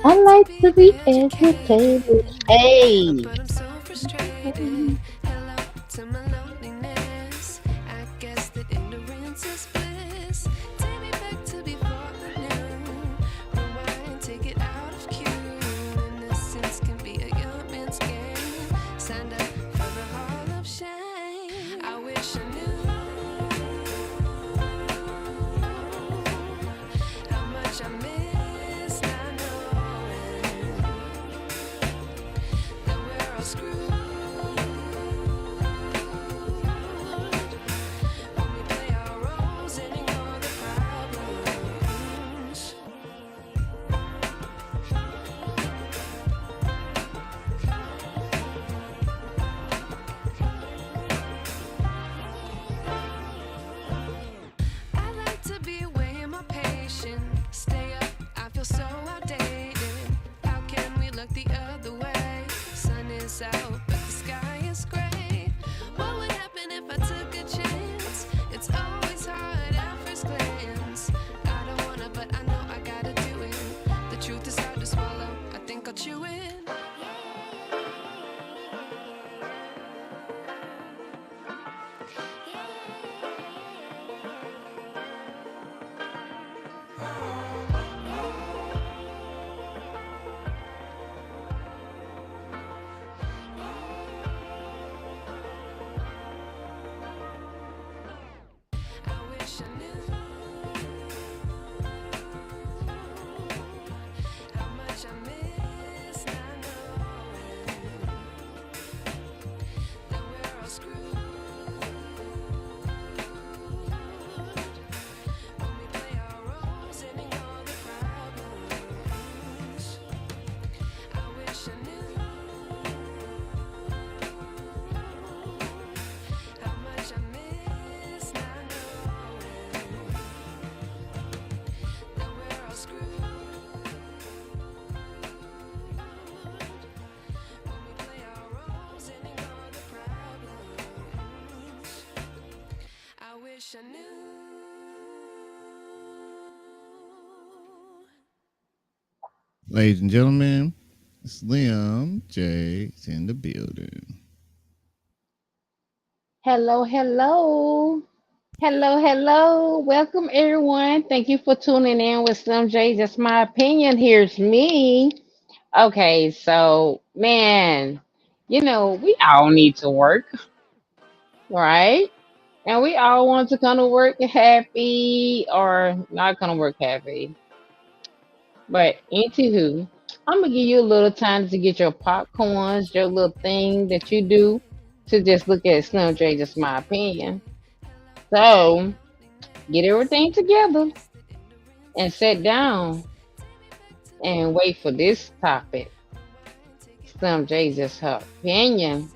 I like to be educated. Hey. but I'm so frustrated. Hello to my loneliness. I guess that ignorance is bliss. Take me back to before I knew. Rewind, take it out of cue. Innocence can be a young man's game. Signed up for the hall of shame. I wish I knew how much I miss not knowing that we're all screwed when we play our roles and ignore the problems. I like to be away in my patience. Stay up, I feel so outdated. How can we look the other way? Sun is out, but the sky is gray. What would happen if I took a chance? It's always hard at first glance. I don't wanna, but I know I gotta do it. The truth is hard to swallow. I think I'll chew it. I wish I knew how much I miss not knowing that we're all screwed when we play our roles and ignore the problems. I wish I knew how much I miss not knowing that we're all screwed when we play our roles and ignore the problems. I wish I knew. Ladies and gentlemen, Slim J's in the building. Hello, hello. Hello, hello. Welcome, everyone. Thank you for tuning in with Slim J. Just my opinion. Here's me. Okay, so, man, we all need to work, right? And we all want to kind of work happy or not kind of work happy. But anywho, I'm gonna give you a little time to get your popcorns, your little thing that you do to just look at Slim J. Just my opinion. So get everything together and sit down and wait for this topic. Slim J. Just her opinion.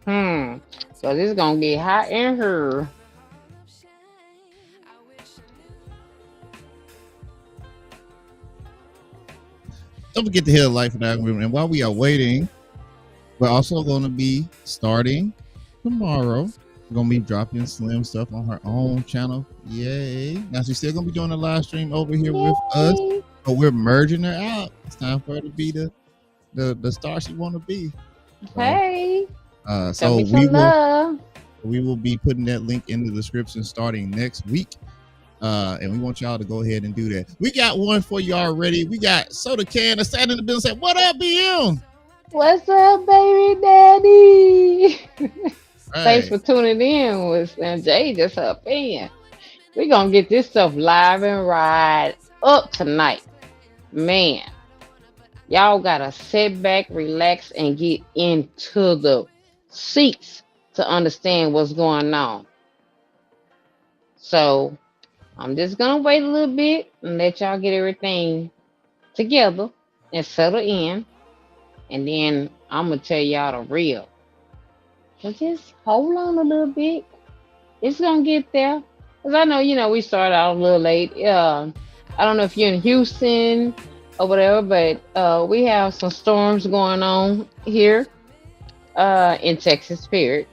Hmm. So this is gonna get hot in her. Don't forget to hit the like for that. And while we are waiting, we're also going to be starting tomorrow. We're going to be dropping Slim stuff on her own channel. Yay. Now, she's still going to be doing a live stream over here with us, Yay. but we're merging her out. It's time for her to be the star she want to be. Hey. So Show me some love. we will be putting that link in the description starting next week. And we want y'all to go ahead and do that. We got one for you already. We got Soda Can that's sat in the building said, "What up, BM? What's up, baby daddy?" Thanks Right. for tuning in with Slim J. Just her opinion. We're gonna get this stuff live and ride up tonight. Man, y'all gotta sit back, relax, and get into the seats to understand what's going on. So I'm just gonna wait a little bit and let y'all get everything together and settle in, and then I'm gonna tell y'all the real. So just hold on a little bit. It's gonna get there. Cause I know, we started out a little late. I don't know if you're in Houston or whatever, but we have some storms going on here in Texas, period.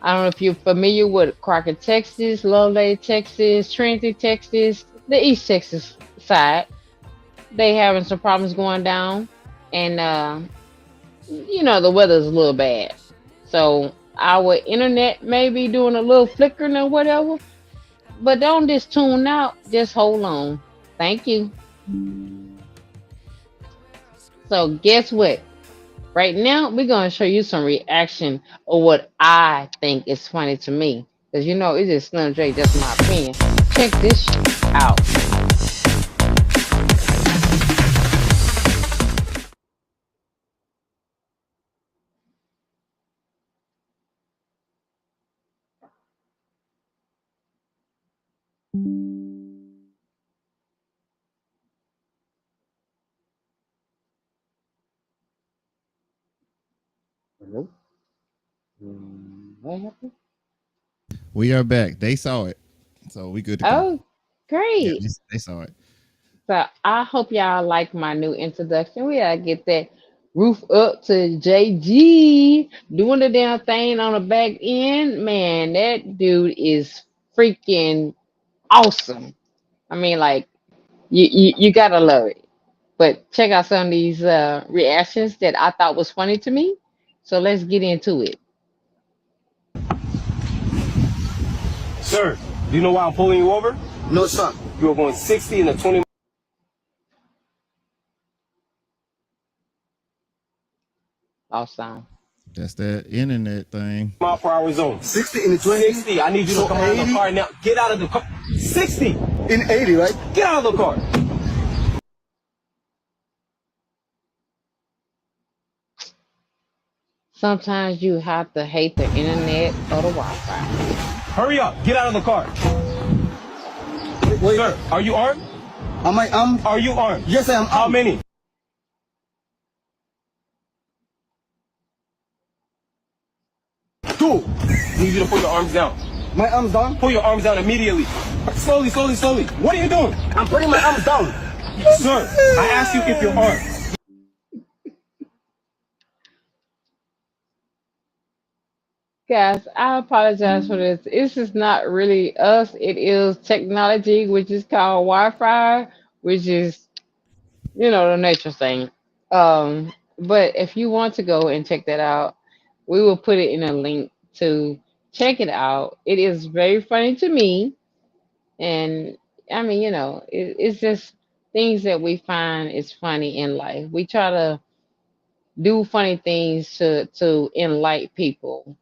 I don't know if you're familiar with Crockett, Texas, Lovelady, Texas, Trinity, Texas, the East Texas side. They having some problems going down, and the weather's a little bad. So our internet may be doing a little flickering or whatever, but don't just tune out. Just hold on. Thank you. So guess what? Right now, we're gonna show you some reaction of what I think is funny to me. Cause it's just Slim J, just my opinion. Check this shit out. Hello? What happened? We are back. They saw it, so we good to go. Oh, Yeah, great. they saw it. So I hope y'all like my new introduction. We gotta get that roof up to JG doing the damn thing on the back end. Man, that dude is freaking awesome. I mean, like you gotta love it. But check out some of these reactions that I thought was funny to me. So let's get into it. Sir, do you know why I'm pulling you over? No, sir. You are going 60 in a 20. Awesome. That's that internet thing. Mile per hour zone. 60 in the 20? 60. I need you to So come out of the 80? car now. Get out of the car. 60. In 80, right? Get out of the car. Sometimes you have to hate the internet or the Wi-Fi. Hurry up. Get out of the car. Wait, Sir, are you armed? am I armed? Are you armed? Yes, I am How armed. many? Two. I need you to put your arms down. My arms down? Pull your arms down immediately. Slowly, slowly, slowly. What are you doing? I'm putting my arms down. Sir, I asked you if you're armed. Guys, I apologize for this. This is not really us. It is technology, which is called Wi-Fi, which is, the nature thing. But if you want to go and check that out, we will put it in a link to check it out. It is very funny to me. And I mean, it's just things that we find is funny in life. We try to do funny things to enlighten people,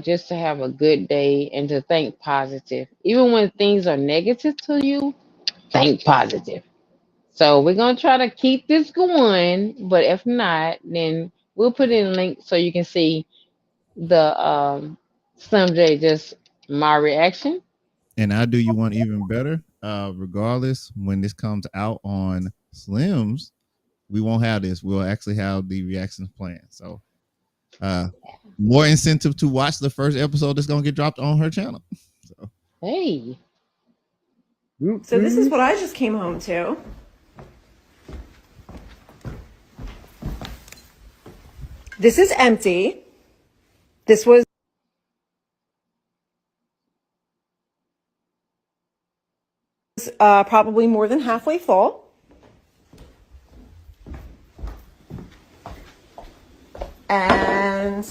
just to have a good day and to think positive. Even when things are negative to you, think positive. So we're gonna try to keep this going, but if not, then we'll put in a link so you can see the Slim J just my reaction. And I do you one even better. Regardless, when this comes out on Slims, we won't have this. We'll actually have the reactions planned. So uh more incentive to watch the first episode that's gonna get dropped on her channel. So Hey. So this is what I just came home to. This is empty. This was probably more than halfway full. And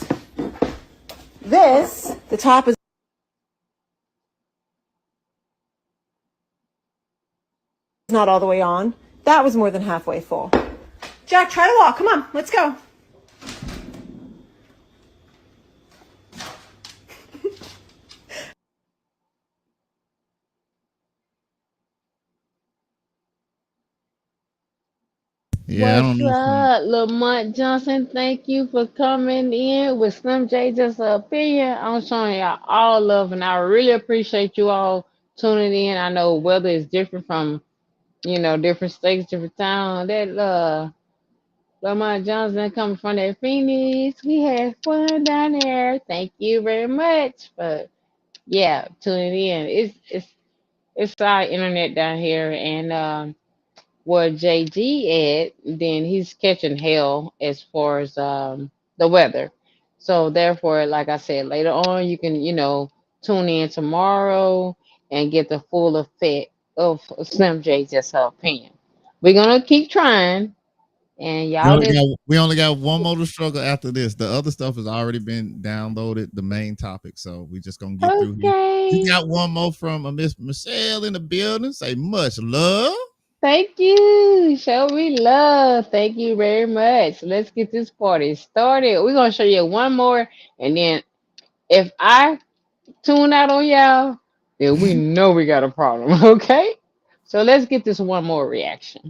this, the top is not all the way on. That was more than halfway full. Jack, try to walk. Come on, let's go. yeah, I don't What's know. up, Lamont Johnson? Thank you for coming in with Slim J Just a Opinion. I'm showing y'all all love, and I really appreciate you all tuning in. I know weather is different from, different states, different towns. That Lamont Johnson coming from that Phoenix. We had fun down there. Thank you very much for tuning in. It's our internet down here, and where JG at, then he's catching hell as far as the weather. So therefore, like I said, later on you can, tune in tomorrow and get the full effect of Slim J just her opinion. We're gonna keep trying, and y'all just We only got one more to struggle after this. The other stuff has already been downloaded, the main topic. So we just gonna get through here. We okay. got one more from Miss Michelle in the building. Say much love. Thank you. Show me love. Thank you very much. Let's get this party started. We're gonna show you one more, and then if I tune out on y'all, then we know we got a problem. Okay. So let's get this one more reaction.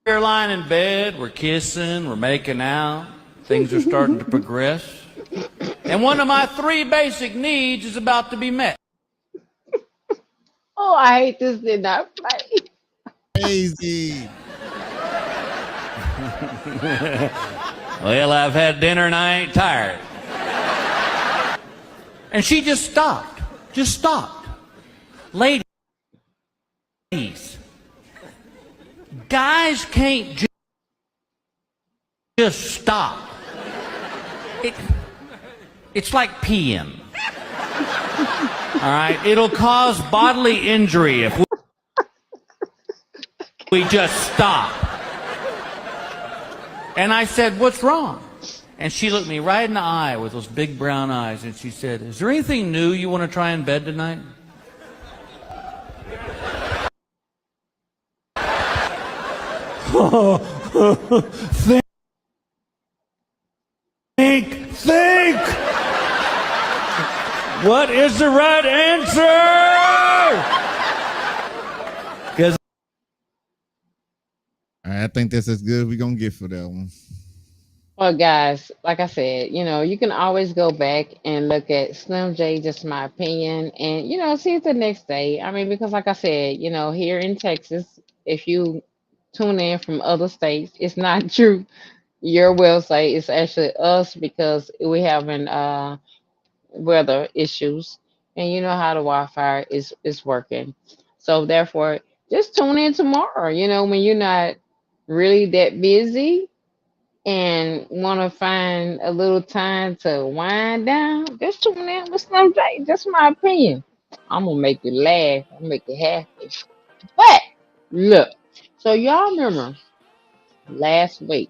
We're lying in bed, we're kissing, we're making out, things are starting to progress. And one of my three basic needs is about to be met. Oh, I hate this did not play. Crazy. Well, I've had dinner and I ain't tired. And she just stopped. Just stopped. Ladies, guys can't just stop. It's like peeing. All right? It'll cause bodily injury if we just stop. And I said, what's wrong? And she looked me right in the eye with those big brown eyes, and she said, is there anything new you want to try in bed tonight? Think! What is the right answer? Because I think that's as good as we're gonna get for that one. Well, guys, like I said, you can always go back and look at Slim J, just my opinion, and see it the next day. I mean, because like I said, here in Texas, if you tune in from other states, it's not true your website. It's actually us because we having weather issues, and you know how the Wi-Fi is working. So therefore, just tune in tomorrow. When you're not really that busy and want to find a little time to wind down, just tune in with Slim J. Just my opinion. I'm gonna make you laugh. I'm gonna make you happy. But look, so y'all remember last week,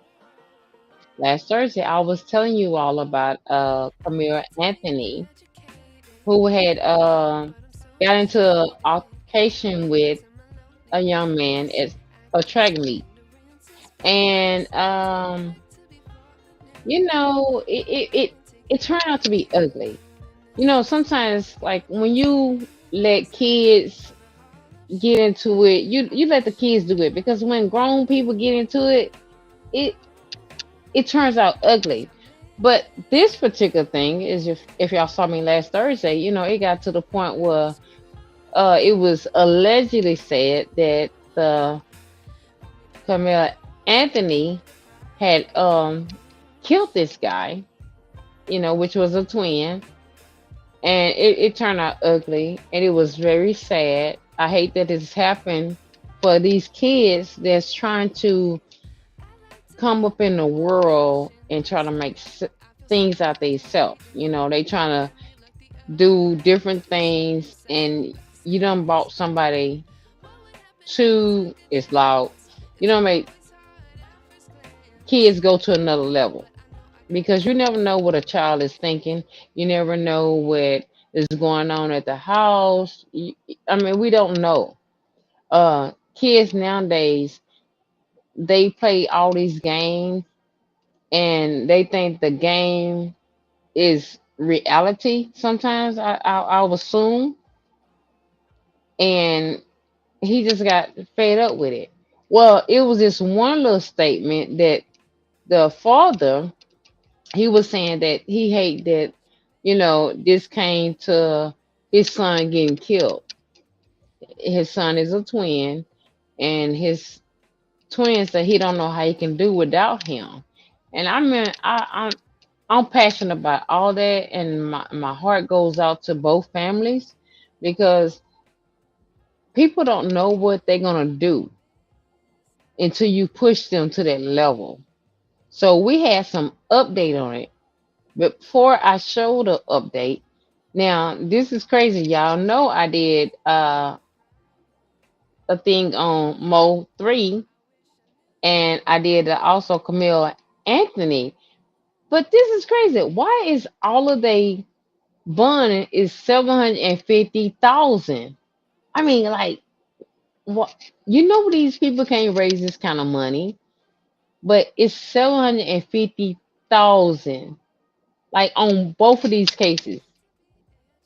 last Thursday, I was telling you all about Karmelo Anthony, who had got into an altercation with a young man at a track meet, and it turned out to be ugly. Sometimes like when you let kids get into it, you let the kids do it, because when grown people get into it, it it turns out ugly. But this particular thing is, if y'all saw me last Thursday, it got to the point where it was allegedly said that the Carmel Anthony had killed this guy, which was a twin, and it turned out ugly, and it was very sad. I hate that it's happened for these kids that's trying to come up in the world and try to make things out themselves. They trying to do different things, and you done bought somebody to, it's loud. You don't make kids go to another level, because you never know what a child is thinking. You never know what is going on at the house. I mean, we don't know. Kids nowadays, they play all these games, and they think the game is reality. Sometimes I would assume, and he just got fed up with it. Well, it was this one little statement that the father, he was saying that he hate that this came to his son getting killed. His son is a twin, and his twin said he don't know how he can do without him. And I mean, I'm passionate about all that, and my heart goes out to both families, because people don't know what they're gonna do. until you push them to that level. So we had some update on it. But before I show the update, now this is crazy. Y'all know I did a thing on Mo 3 and I did also Camille Anthony. But this is crazy. Why is all of they bond is 750,000? I mean, like, what? You know, these people can't raise this kind of money, but it's 750,000, like on both of these cases,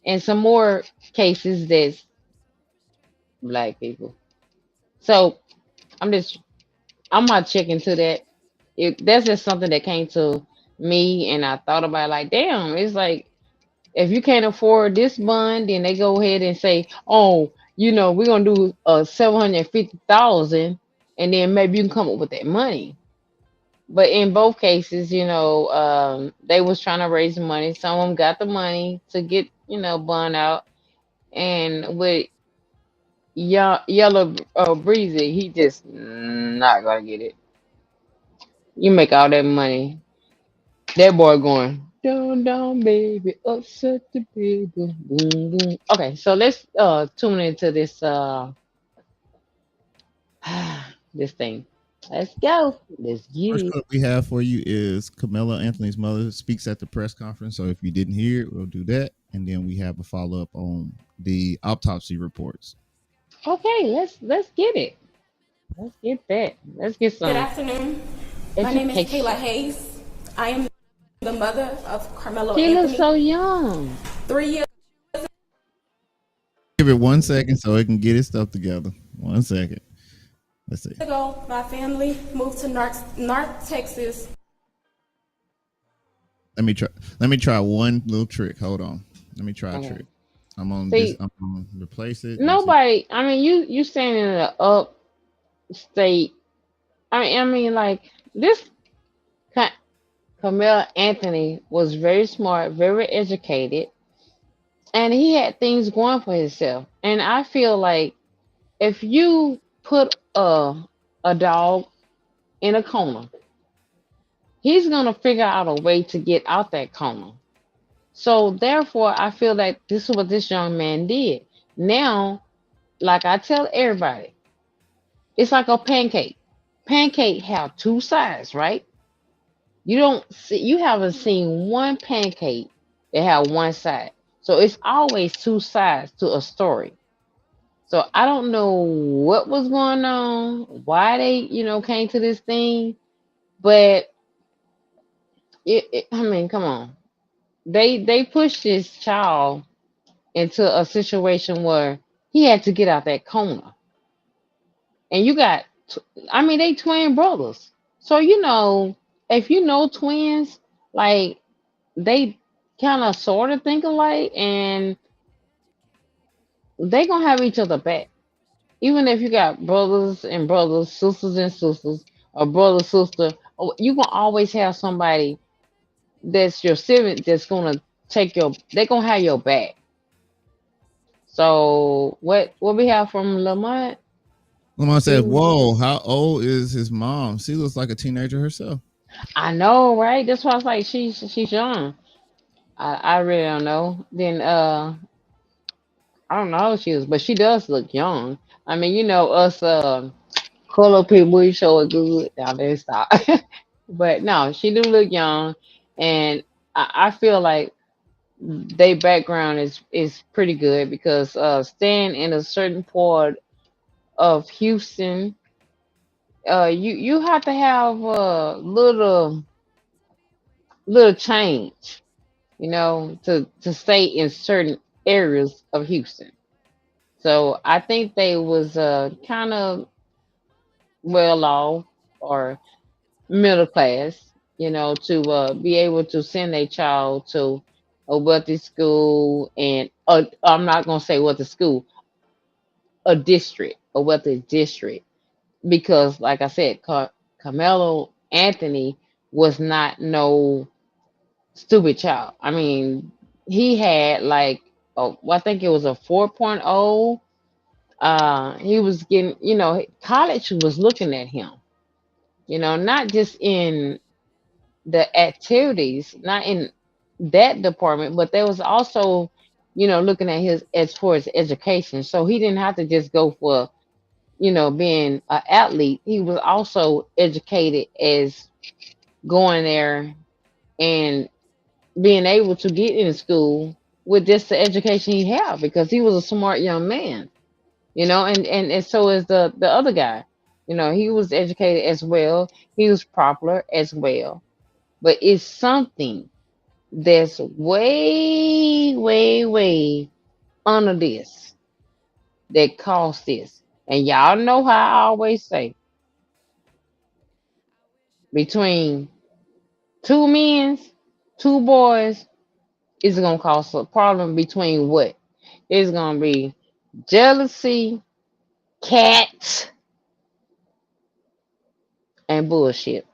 and some more cases that's black people. So I'm just, I'm not checking to that. That's just something that came to me, and I thought about it, like, damn, it's like if you can't afford this bond, then they go ahead and say, oh, we're gonna do 750,000, and then maybe you can come up with that money. But in both cases, they was trying to raise money. Some of them got the money to get, bond out, and with yellow breezy, he just not gonna get it. You make all that money, that boy going down, down, baby, upset the baby, boom, boom. Okay, so let's tune into this this thing. Let's go. Let's get First it. clip we have for you is Carmelo Anthony's mother speaks at the press conference. So if you didn't hear it, we'll do that, and then we have a follow up on the autopsy reports. Okay, let's get it. Let's get that. Let's get Good some afternoon. My name is Kayla education. Hayes. I am the mother of Karmelo She looks Anthony. so young. 3 years Give it 1 second so it can get its stuff together. 1 second. Let's see. ago, my family moved to North Texas. Let me try one little trick. Hold on. Let me try a Okay. trick. I'm on this. See, I'm gonna replace it. Let's see. nobody. I mean, you standing in the upstate. I mean, like this. Carmel Anthony was very smart, very educated, and he had things going for himself. And I feel like if you put a dog in a corner, he's gonna figure out a way to get out that corner. So therefore, I feel like this is what this young man did. Now, like I tell everybody, it's like a pancake. Pancake have two sides, right? You haven't seen one pancake that have one side. So it's always two sides to a story. So I don't know what was going on, why they, came to this thing, but I mean, come on. They pushed this child into a situation where he had to get out that corner. And you got, I mean, they twin brothers. So, if you know twins, like they kind of sort of think alike and they gonna have each other back. Even if you got brothers and brothers, sisters and sisters, or brother, sister, you gonna always have somebody that's your sibling that's gonna they're gonna have your back. So what we have from Lamont? Lamont said, She, "Whoa, how old is his mom? She looks like a teenager herself." I know, right? That's why I was like, she's young. I really don't know. Then I don't know how she is, but she does look young. I mean, us color people, we show it good. Now they stop. But no, she do look young, and I feel like their background is pretty good because staying in a certain part of Houston, you have to have a little change, to stay in certain areas of Houston. So I think they was kind of well off or middle class, to be able to send a child to a wealthy school, and I'm not gonna say what the school, a wealthy district, because like I said, Carmelo Anthony was not no stupid child. I mean, he had like, I think it was a 4.0. He was getting, college was looking at him. Not just in the activities, not in that department, but there was also, looking at his as far as education. So he didn't have to just go for, being an athlete. He was also educated as going there and being able to get in school with just the education he had because he was a smart young man, and so is the other guy. He was educated as well. He was popular as well. But it's something that's way, way, way under this that caused this. And y'all know how I always say between two men, two boys, it's gonna cause a problem between what? It's gonna be jealousy, cats, and bullshit.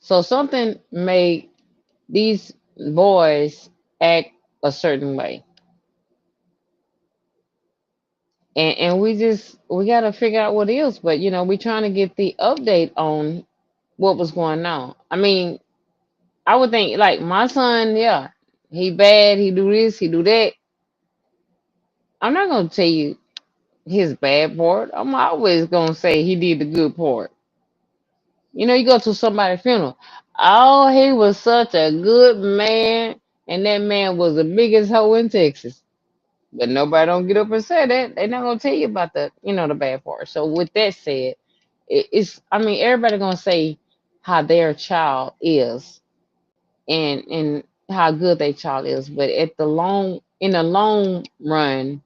So something made these boys act a certain way. And we gotta figure out what is, but we trying to get the update on what was going on. I mean, I would think like my son, yeah, he bad, he do this, he do that. I'm not gonna tell you his bad part. I'm always gonna say he did the good part. You go to somebody's funeral. Oh, he was such a good man, and that man was the biggest hoe in Texas. But nobody don't get up and say that. They're not gonna tell you about the bad part. So with that said, I mean, everybody gonna say how their child is and how good their child is. But in the long run,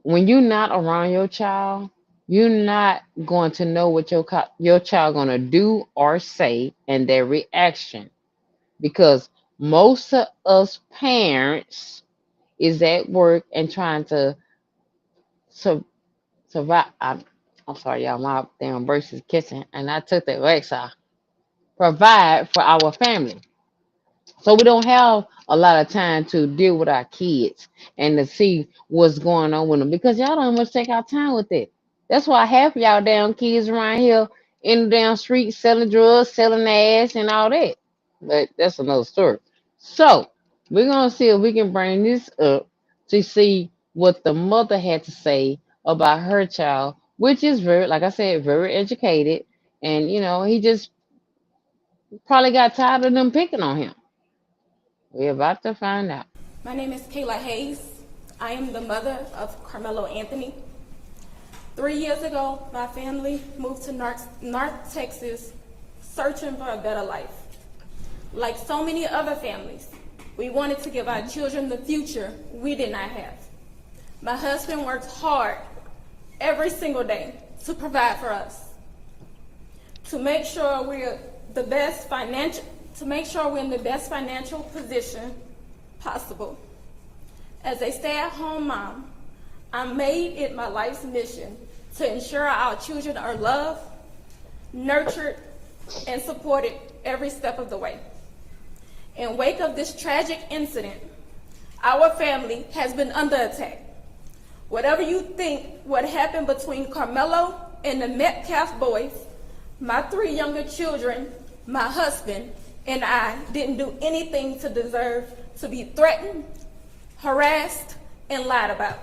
when you're not around your child, you're not going to know what your child gonna do or say and their reaction because most of us parents is at work and trying to sur- survive. I'm sorry, y'all. My damn burst is kitchen, and I took the Rex off. Provide for our family. So we don't have a lot of time to deal with our kids and to see what's going on with them because y'all don't much take our time with it. That's why half of y'all damn kids around here in the damn street selling drugs, selling ass, and all that. But that's another story. So we're gonna see if we can bring this up to see what the mother had to say about her child, which is very, like I said, very educated, and he just probably got tired of them picking on him. We're about to find out. My name is Kayla Hayes. I am the mother of Karmelo Anthony. 3 years ago, my family moved to North Texas searching for a better life. Like so many other families, we wanted to give our children the future we did not have. My husband worked hard every single day to provide for us, to make sure we're in the best financial position possible. As a stay-at-home mom, I made it my life's mission to ensure our children are loved, nurtured, and supported every step of the way. In wake of this tragic incident, our family has been under attack. Whatever you think what happened between Karmelo and the Metcalf boys, my 3 younger children, my husband, and I didn't do anything to deserve to be threatened, harassed, and lied about.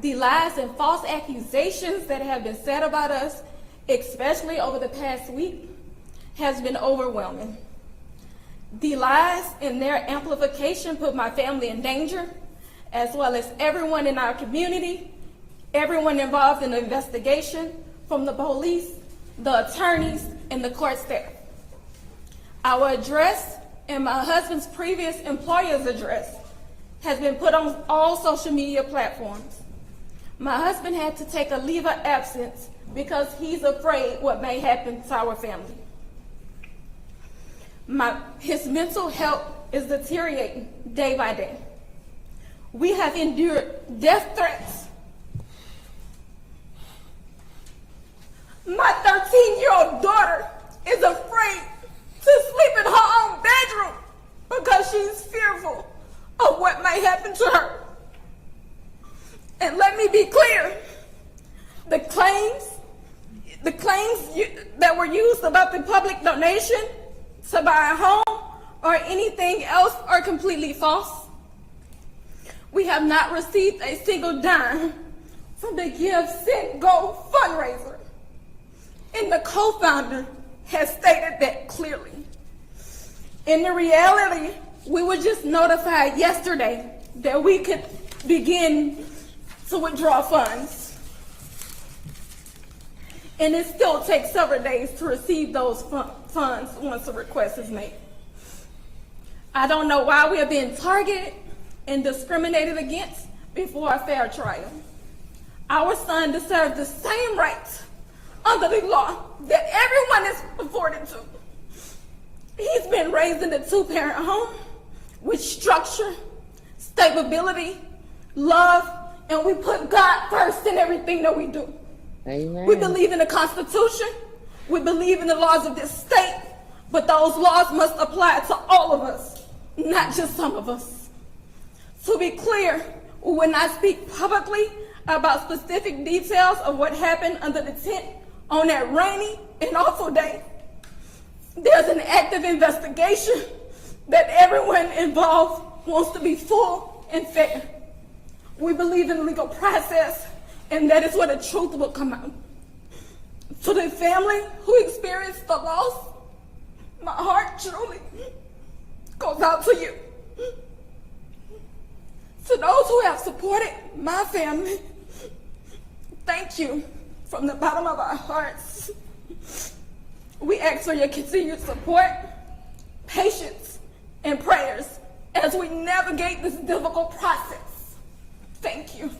The lies and false accusations that have been said about us, especially over the past week, has been overwhelming. The lies and their amplification put my family in danger, as well as everyone in our community, everyone involved in the investigation, from the police, the attorneys, and the court staff. Our address and my husband's previous employer's address has been put on all social media platforms. My husband had to take a leave of absence because he's afraid what may happen to our family. His mental health is deteriorating day by day. We have endured death threats. My 13-year-old daughter is afraid to sleep in her own bedroom because she's fearful of what may happen to her. And let me be clear, the claims The claims that were used about the public donation to buy a home or anything else are completely false. We have not received a single dime from the Give, Send, Go fundraiser. And the co-founder has stated that clearly. In the reality, we were just notified yesterday that we could begin to withdraw funds. And it still takes several days to receive those funds once a request is made. I don't know why we are being targeted and discriminated against before a fair trial. Our son deserves the same rights under the law that everyone is afforded to. He's been raised in a two-parent home with structure, stability, love, and we put God first in everything that we do. Amen. We believe in the Constitution. We believe in the laws of this state, but those laws must apply to all of us, not just some of us. To be clear, we will not speak publicly about specific details of what happened under the tent on that rainy and awful day. There's an active investigation that everyone involved wants to be full and fair. We believe in the legal process, and that is where the truth will come out. To the family who experienced the loss, my heart truly goes out to you. To those who have supported my family, thank you from the bottom of our hearts. We ask for your continued support, patience, and prayers as we navigate this difficult process. Thank you.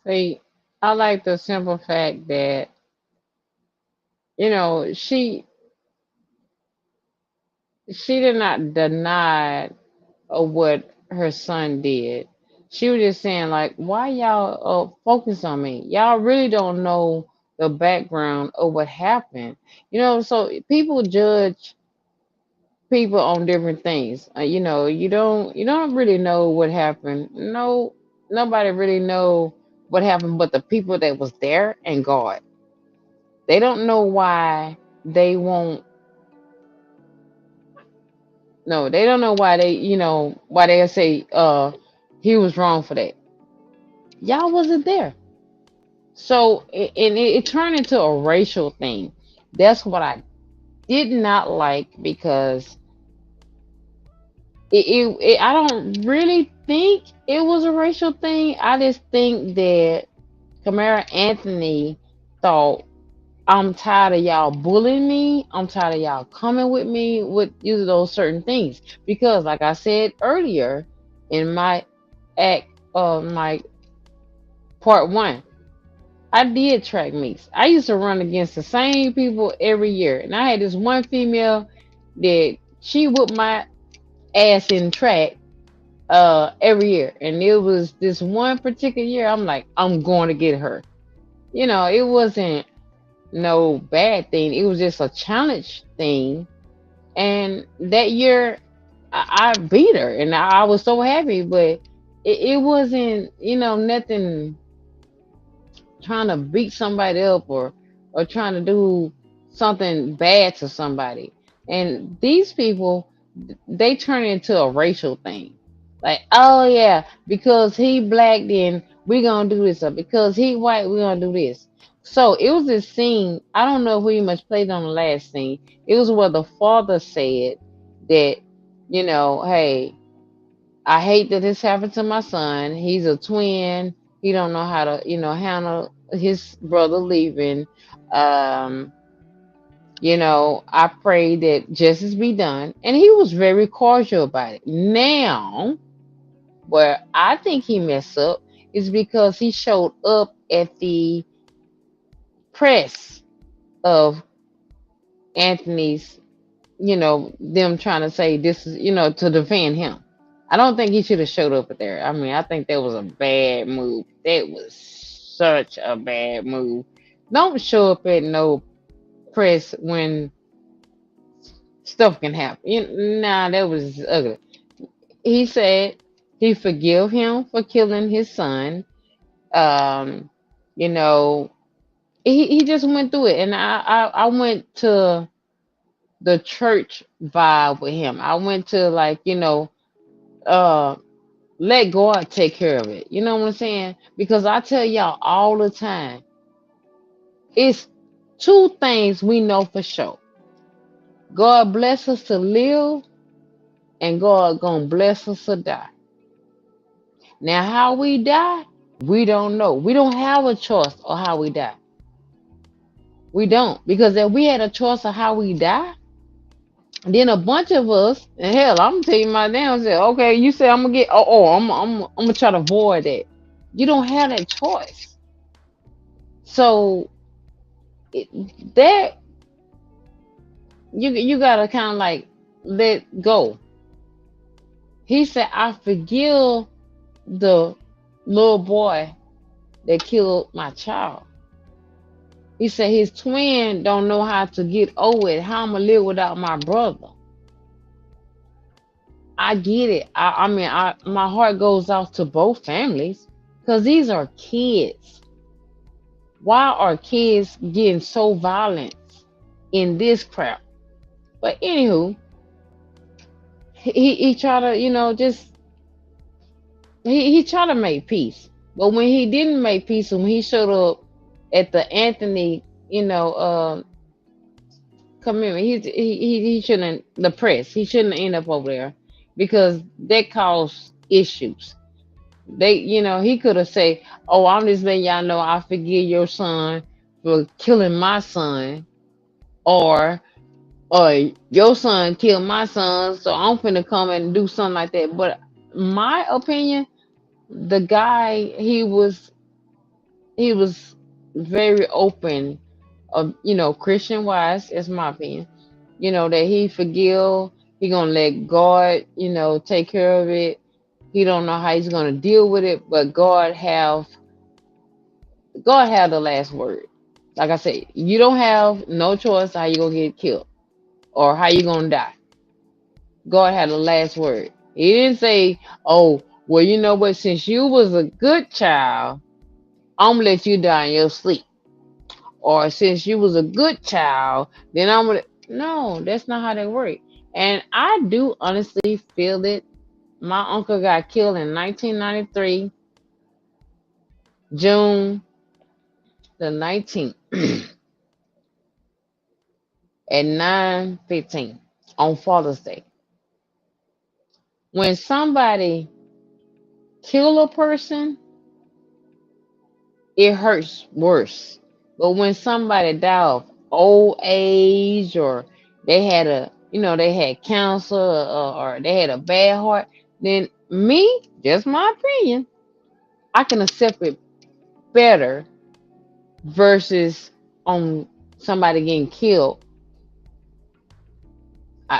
See, I like the simple fact that, you know, she did not deny of what her son did. She was just saying, like, why y'all focus on me? Y'all really don't know the background of what happened. You know, so people judge people on different things. You know, you don't really know what happened. No, nobody really know what happened, but the people that was there and God. They don't know why they won't. No, they don't know why why they say he was wrong for that. Y'all wasn't there. So it turned into a racial thing. That's what I did not like because I don't really think it was a racial thing. I just think that Kamara Anthony thought, I'm tired of y'all bullying me. I'm tired of y'all coming with me with using those certain things. Because like I said earlier in my act my part one, I did track meets. I used to run against the same people every year. And I had this one female that she whooped my ass in track every year. And it was this one particular year I'm like, I'm going to get her. You know, it wasn't no bad thing. It was just a challenge thing. And that year I beat her and I was so happy, but it wasn't, nothing trying to beat somebody up or trying to do something bad to somebody. And these people, they turn into a racial thing. Like, oh yeah, because he black, then we gonna do this, or because he white, we gonna do this. So it was this scene. I don't know if we much played on the last scene. It was where the father said that, hey, I hate that this happened to my son. He's a twin. He don't know how to, handle his brother leaving. Um, I pray that justice be done. And he was very cordial about it. Now, where I think he messed up is because he showed up at the press of Anthony's, them trying to say this is, to defend him. I don't think he should have showed up there. I mean, I think that was a bad move. That was such a bad move. Don't show up at no press when stuff can happen. Nah, that was ugly. He said he forgive him for killing his son. Um, you know, he just went through it, and I went to the church vibe with him. I went to, like, uh let God take care of it. You know what I'm saying? Because I tell y'all all the time, it's two things we know for sure. God bless us to live, and God gonna bless us to die. Now, how we die, we don't know. We don't have a choice of how we die. We don't. Because if we had a choice of how we die, then a bunch of us, and hell, I'm gonna tell you my damn self, okay, you say I'm gonna get, I'm gonna try to avoid that. You don't have that choice. So it, that you gotta kind of like let go. He said, I forgive the little boy that killed my child. He said his twin don't know how to get over it. How I'm gonna live without my brother? I get it. I mean, my heart goes out to both families because these are kids. Why are kids getting so violent in this crap? But anywho, he tried to, just he tried to make peace. But when he didn't make peace, when he showed up at the Anthony, commitment, he shouldn't, the press, he shouldn't end up over there because that caused issues. He could have said, "Oh, I'm just letting y'all know I forgive your son for killing my son," or your son killed my son, so I'm finna come and do something like that. But my opinion, the guy, he was very open, Christian wise, is my opinion. That he forgive, he gonna let God, take care of it. He don't know how he's gonna deal with it, but God have the last word. Like I said, you don't have no choice how you gonna get killed or how you gonna die. God had the last word. He didn't say, "Oh, well, you know what? Since you was a good child, I'm gonna let you die in your sleep." Or since you was a good child, then I'm gonna. No, that's not how they work. And I do honestly feel it. My uncle got killed in 1993, June the 19th at 9:15 on Father's Day. When somebody kill a person, it hurts worse. But when somebody die of old age, or they had they had cancer, or they had a bad heart, then me, just my opinion, I can accept it better versus on somebody getting killed.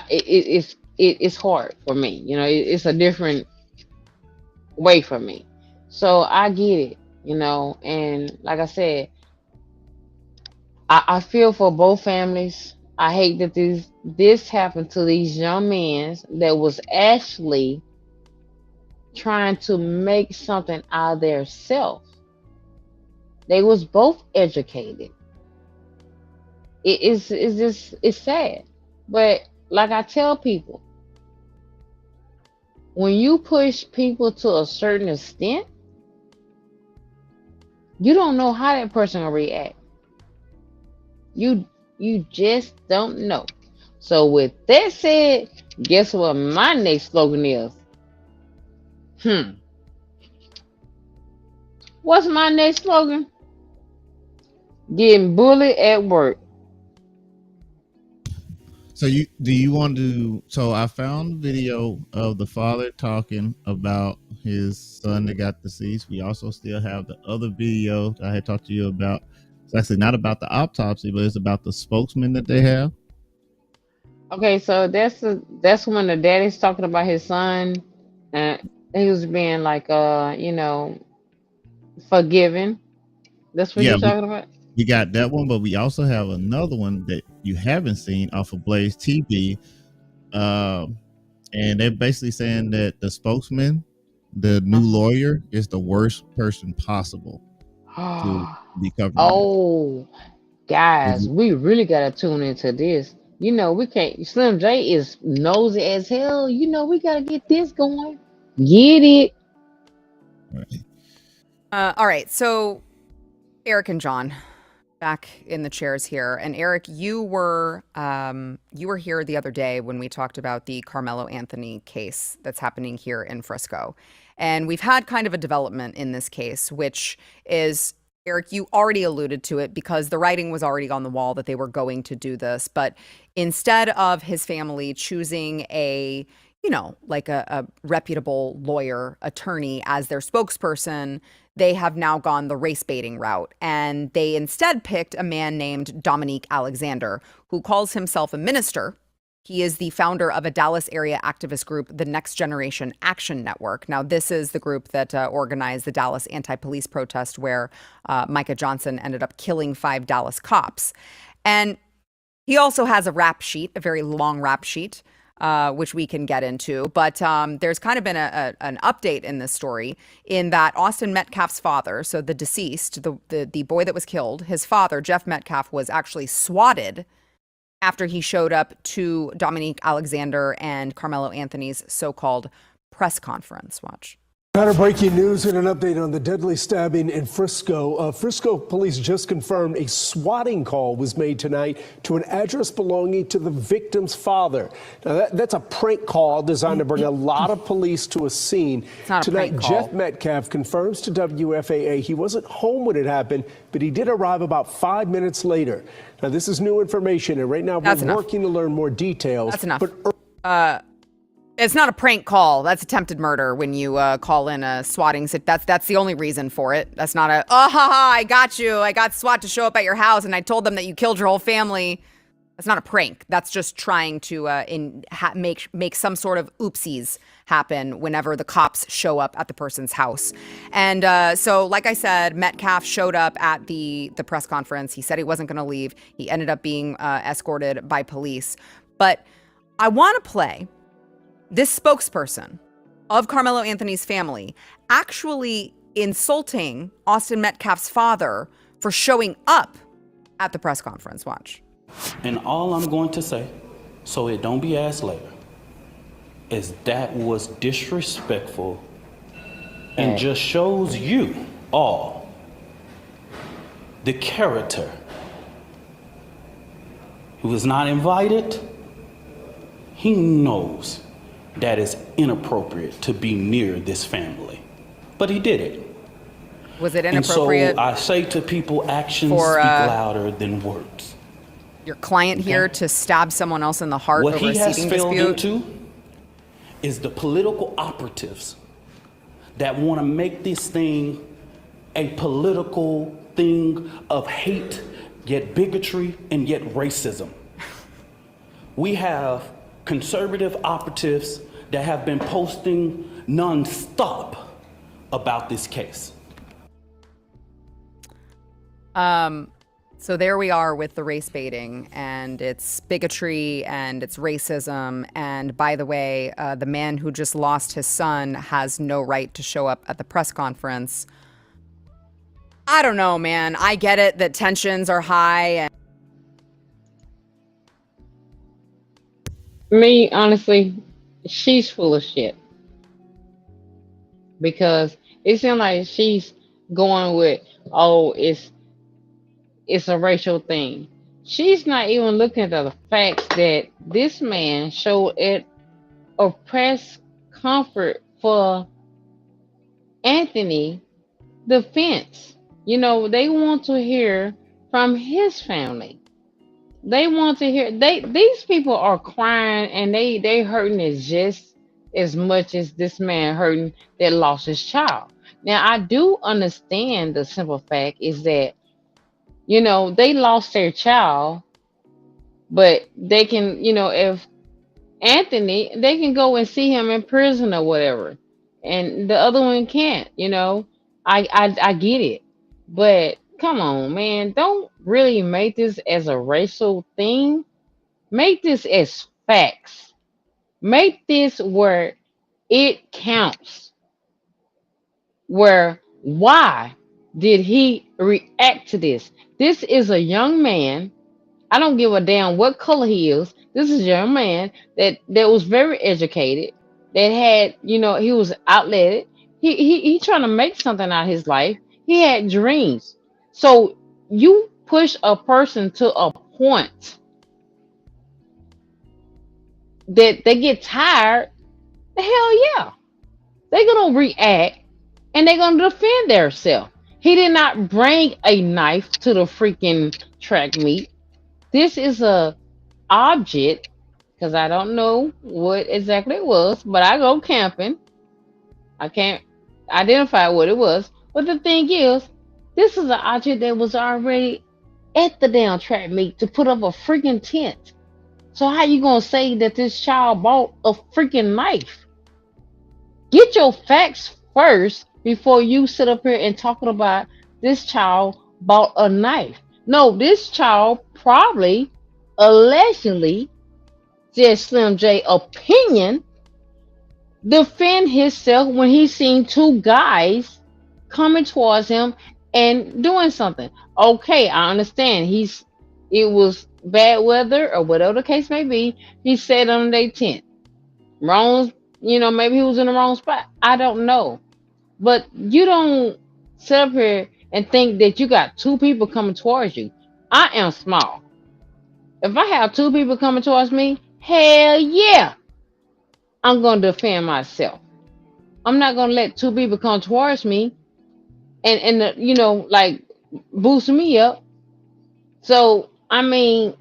It's hard for me. It's a different way for me. So I get it. And like I said, I feel for both families. I hate that this happened to these young men that was actually trying to make something out of their self. They was both educated. It's sad. But like I tell people, when you push people to a certain extent, you don't know how that person will react. You just don't know. So with that said, guess what my next slogan is? Hmm. What's my next slogan? Getting bullied at work. So you want to? So I found a video of the father talking about his son that got deceased. We also still have the other video that I had talked to you about. It's actually not about the autopsy, but it's about the spokesman that they have. Okay, so that's when the daddy's talking about his son, and he was being like, forgiven. That's what Yeah, you're talking about. we got that one, but we also have another one that you haven't seen off of Blaze TV. Um, and they're basically saying that the spokesman, the new Uh-huh. lawyer, is the worst person possible. to be covering this. Oh, Would guys, you? we really gotta tune into this. We can't. Slim J is nosy as hell. We gotta get this going. Get it? Right. All right. So, Eric and John, back in the chairs here. And Eric, you were here the other day when we talked about the Carmelo Anthony case that's happening here in Frisco. And we've had kind of a development in this case, which is, Eric, you already alluded to it because the writing was already on the wall that they were going to do this. But instead of his family choosing like a reputable lawyer, attorney as their spokesperson, they have now gone the race baiting route. And they instead picked a man named Dominique Alexander, who calls himself a minister. He is the founder of a Dallas area activist group, the Next Generation Action Network. Now, this is the group that organized the Dallas anti-police protest where Micah Johnson ended up killing 5 Dallas cops. And he also has a rap sheet, a very long rap sheet, which we can get into. But there's kind of been an update in this story in that Austin Metcalf's father, so the deceased, the boy that was killed, his father, Jeff Metcalf, was actually swatted after he showed up to Dominique Alexander and Carmelo Anthony's so-called press conference. Watch. Better breaking news and an update on the deadly stabbing in Frisco. Frisco police just confirmed a swatting call was made tonight to an address belonging to the victim's father. Now that's a prank call designed to bring a lot of police to a scene. It's not a Tonight, prank call. Jeff Metcalf confirms to WFAA he wasn't home when it happened, but he did arrive about 5 minutes later. Now this is new information, and right now we're working to learn more details. That's enough. It's not a prank call. That's attempted murder when you call in a swatting. That's the only reason for it. That's not I got you. I got SWAT to show up at your house and I told them that you killed your whole family. That's not a prank. That's just trying to make some sort of oopsies happen whenever the cops show up at the person's house. And so, like I said, Metcalf showed up at the press conference. He said he wasn't going to leave. He ended up being escorted by police. But I want to play this spokesperson of Carmelo Anthony's family actually insulting Austin Metcalf's father for showing up at the press conference. Watch. And all I'm going to say, so it don't be asked later, is that was disrespectful and just shows you all the character who was not invited. He knows that is inappropriate to be near this family, but he did it. Was it inappropriate? And so I say to people, actions speak louder than words. Your client here to stab someone else in the heart What over a he has seating failed dispute? into is the political operatives that want to make this thing a political thing of hate, yet bigotry, and yet racism. We have conservative operatives that have been posting nonstop about this case. So there we are with the race baiting, and it's bigotry and it's racism. And by the way, the man who just lost his son has no right to show up at the press conference. I don't know, man. I get it that tensions are high. And Me, honestly, she's full of shit because it seems like she's going with, oh, it's a racial thing. She's not even looking at the facts that this man showed at a press conference for Anthony defense. They want to hear from his family. They want to hear these people are crying and they hurting is just as much as this man hurting that lost his child. Now I do understand the simple fact is that they lost their child, but they can, if Anthony, they can go and see him in prison or whatever, and the other one can't. I get it, but come on, man, don't really make this as a racial thing. Make this as facts. Make this where it counts. Why? did he react to this? This is a young man. I don't give a damn what color he is. This is a young man that was very educated, that had, he was outletted. He trying to make something out of his life. He had dreams. So you push a person to a point that they get tired, hell yeah. They're gonna react and they're gonna defend themselves. He did not bring a knife to the freaking track meet. This is a object, because I don't know what exactly it was, but I go camping. I can't identify what it was. But the thing is, this is an object that was already at the damn track meet to put up a freaking tent. So how you gonna say that this child bought a freaking knife? Get your facts first before you sit up here and talking about this child bought a knife. No, this child probably allegedly, just Slim J opinion, defend himself when he seen two guys coming towards him and doing something. Okay, I understand. It was bad weather or whatever the case may be. He sat under their tent. Wrong, maybe he was in the wrong spot. I don't know. But you don't sit up here and think that you got two people coming towards you. I am small. If I have two people coming towards me, hell yeah, I'm gonna defend myself. I'm not gonna let two people come towards me and like boost me up. So I mean,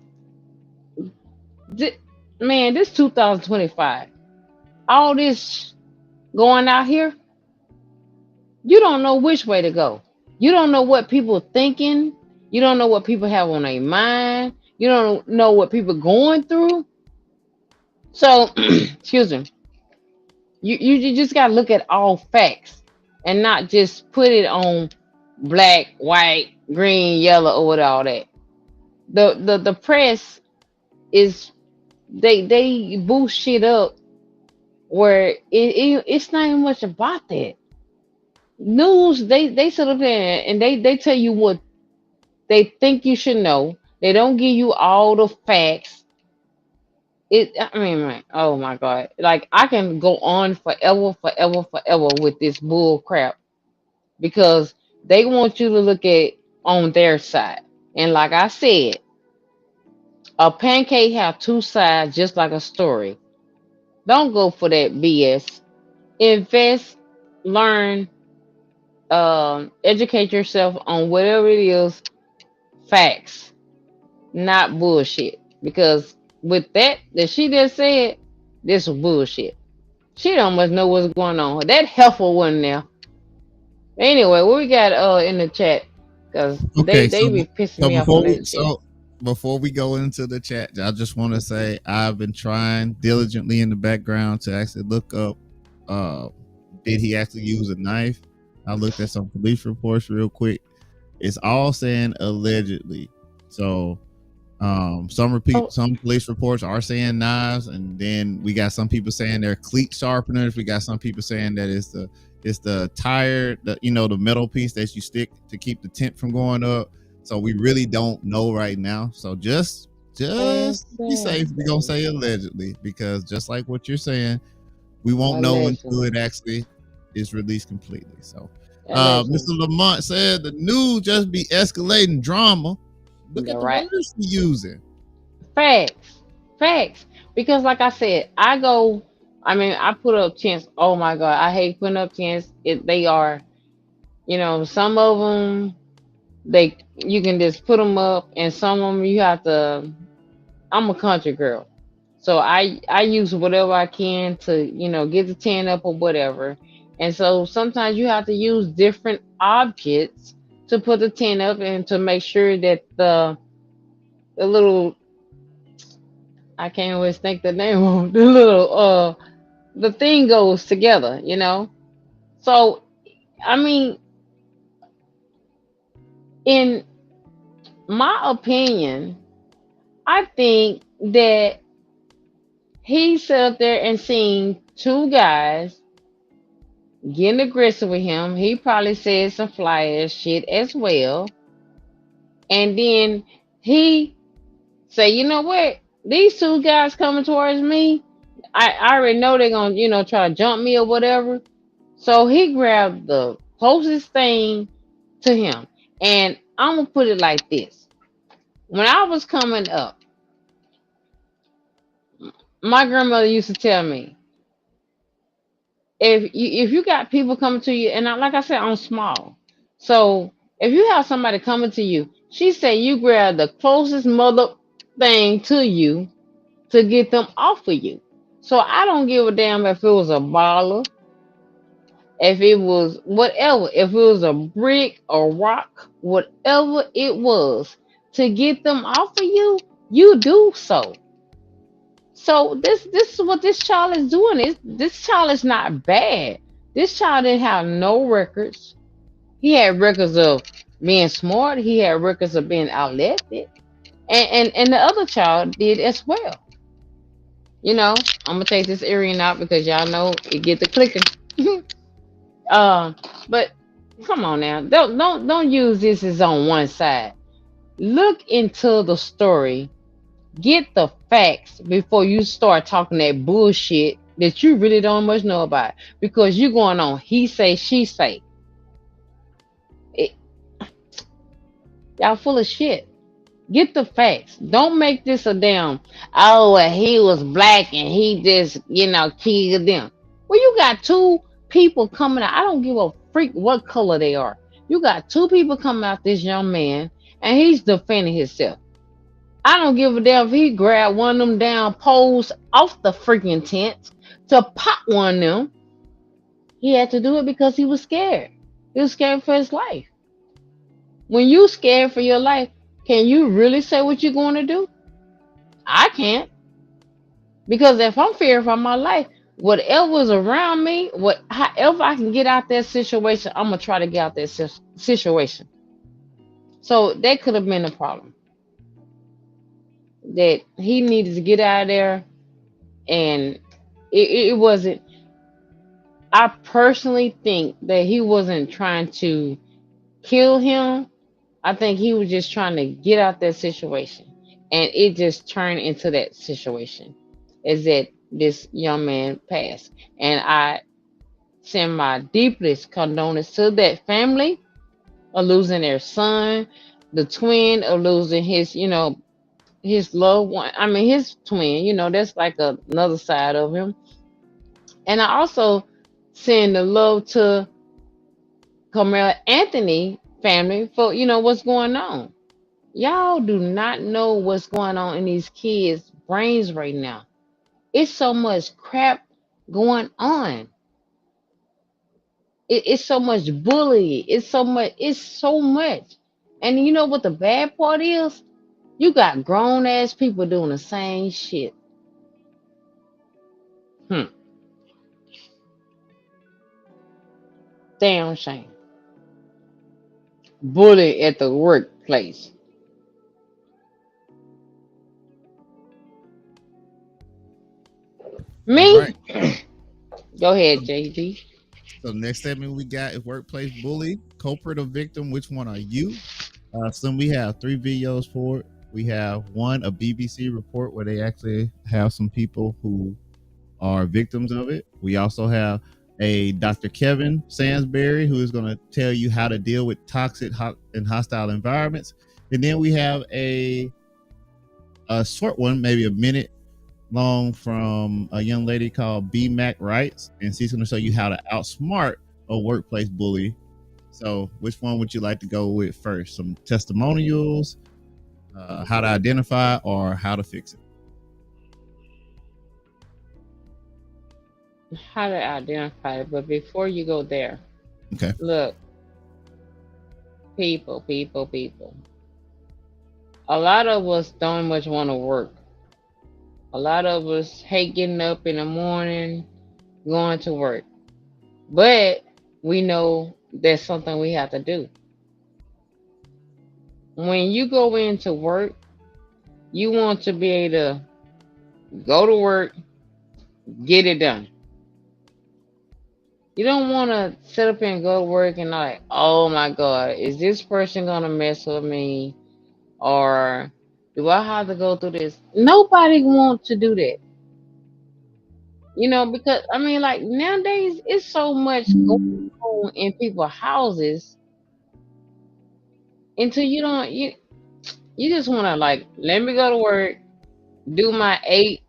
man, this 2025, all this going out here, you don't know which way to go. You don't know what people are thinking. You don't know what people have on their mind. You don't know what people going through. So, excuse me. You just gotta look at all facts and not just put it on black, white, green, yellow, or what all that. The press is they boost shit up where it's not even much about that. News, they sit up there and they tell you what they think you should know. They don't give you all the facts. I mean, man, oh my God. Like, I can go on forever, forever, forever with this bull crap because they want you to look at on their side. And like I said, a pancake have two sides just like a story. Don't go for that BS. Invest, learn, educate yourself on whatever it is, facts, not bullshit. Because with that she just said, this was bullshit. She don't much know what's going on. That heifer wasn't there. Anyway, what we got in the chat? Because Okay, they be pissing so me off on that shit. before we go into the chat, I just want to say I've been trying diligently in the background to actually look up did he actually use a knife. I looked at some police reports real quick. It's all saying allegedly. So some police reports are saying knives, and then we got some people saying they're cleat sharpeners. We got some people saying that it's the tire, the metal piece that you stick to keep the tent from going up. So we really don't know right now. So just be safe. We're gonna say allegedly, because just like what you're saying, we won't know until it actually is released completely. So Mr. Lamont said the news just be escalating drama. Look at the words we using. Facts. Because like I said, I put up tents. Oh my God, I hate putting up tents. They are, some of them, you can just put them up, and some of them you have to. I'm a country girl, so I use whatever I can to get the tent up or whatever. And so sometimes you have to use different objects to put the tent up and to make sure that the little, I can't always think the name of the little the thing goes together, So I mean, in my opinion, I think that he sat up there and seen two guys getting aggressive with him. He probably said some fly ass shit as well. And then he say, you know what? These two guys coming towards me. I already know they're gonna, try to jump me or whatever. So he grabbed the closest thing to him. And I'm gonna put it like this. When I was coming up, my grandmother used to tell me, if you got people coming to you, and like I said, I'm small. So if you have somebody coming to you, she said you grab the closest mother thing to you to get them off of you. So I don't give a damn if it was a baller, if it was whatever, if it was a brick or rock, whatever it was, to get them off of you, you do so. So this is what this child is doing. This child is not bad. This child didn't have no records. He had records of being smart. He had records of being athletic, and the other child did as well. I'm gonna take this earring out because y'all know it get the clicking. But come on now, don't use this as on one side. Look into the story. Get the facts before you start talking that bullshit that you really don't much know about. Because you're going on he say, she say. It, y'all full of shit. Get the facts. Don't make this a damn, oh, well, he was black and he just, killed them. Well, you got two people coming out. I don't give a freak what color they are. You got two people coming out this young man and he's defending himself. I don't give a damn if he grabbed one of them down poles off the freaking tent to pop one of them. He had to do it because he was scared. He was scared for his life. When you scared for your life, can you really say what you're going to do? I can't. Because if I'm fearing for my life, whatever's around me, however I can get out that situation, I'm going to try to get out that situation. So that could have been a problem. That he needed to get out of there, and it wasn't. I personally think that he wasn't trying to kill him. I think he was just trying to get out that situation, and it just turned into that situation. Is that this young man passed, and I send my deepest condolences to that family of losing their son, the twin of losing his loved one. I mean, his twin. That's like another side of him. And I also send the love to Karmelo Anthony family for what's going on. Y'all do not know what's going on in these kids' brains right now. It's so much crap going on. It's so much bullying. It's so much. It's so much. And you know what the bad part is? You got grown ass people doing the same shit. Hmm. Damn shame. Bully at the workplace. All Me? right. Go ahead, So, JG. so next statement we got is workplace bully, culprit or victim. Which one are you? So we have 3 videos for it. We have one, a BBC report where they actually have some people who are victims of it. We also have a Dr. Kevin Sansbury who is going to tell you how to deal with toxic and hostile environments. And then we have a short one, maybe a minute long, from a young lady called B Mac Wrights, and she's going to show you how to outsmart a workplace bully. So which one would you like to go with first? Some testimonials, how to identify, or how to fix it? How to identify it, but before you go there, Okay. look, people. A lot of us don't much want to work. A lot of us hate getting up in the morning, going to work. But we know that's something we have to do. When you go into work, you want to be able to go to work, get it done. You don't want to sit up and go to work and like, oh my God, is this person gonna mess with me, or do I have to go through this? Nobody wants to do that, because I mean, like nowadays, it's so much going on in people's houses until you just want to like let me go to work, do my 8,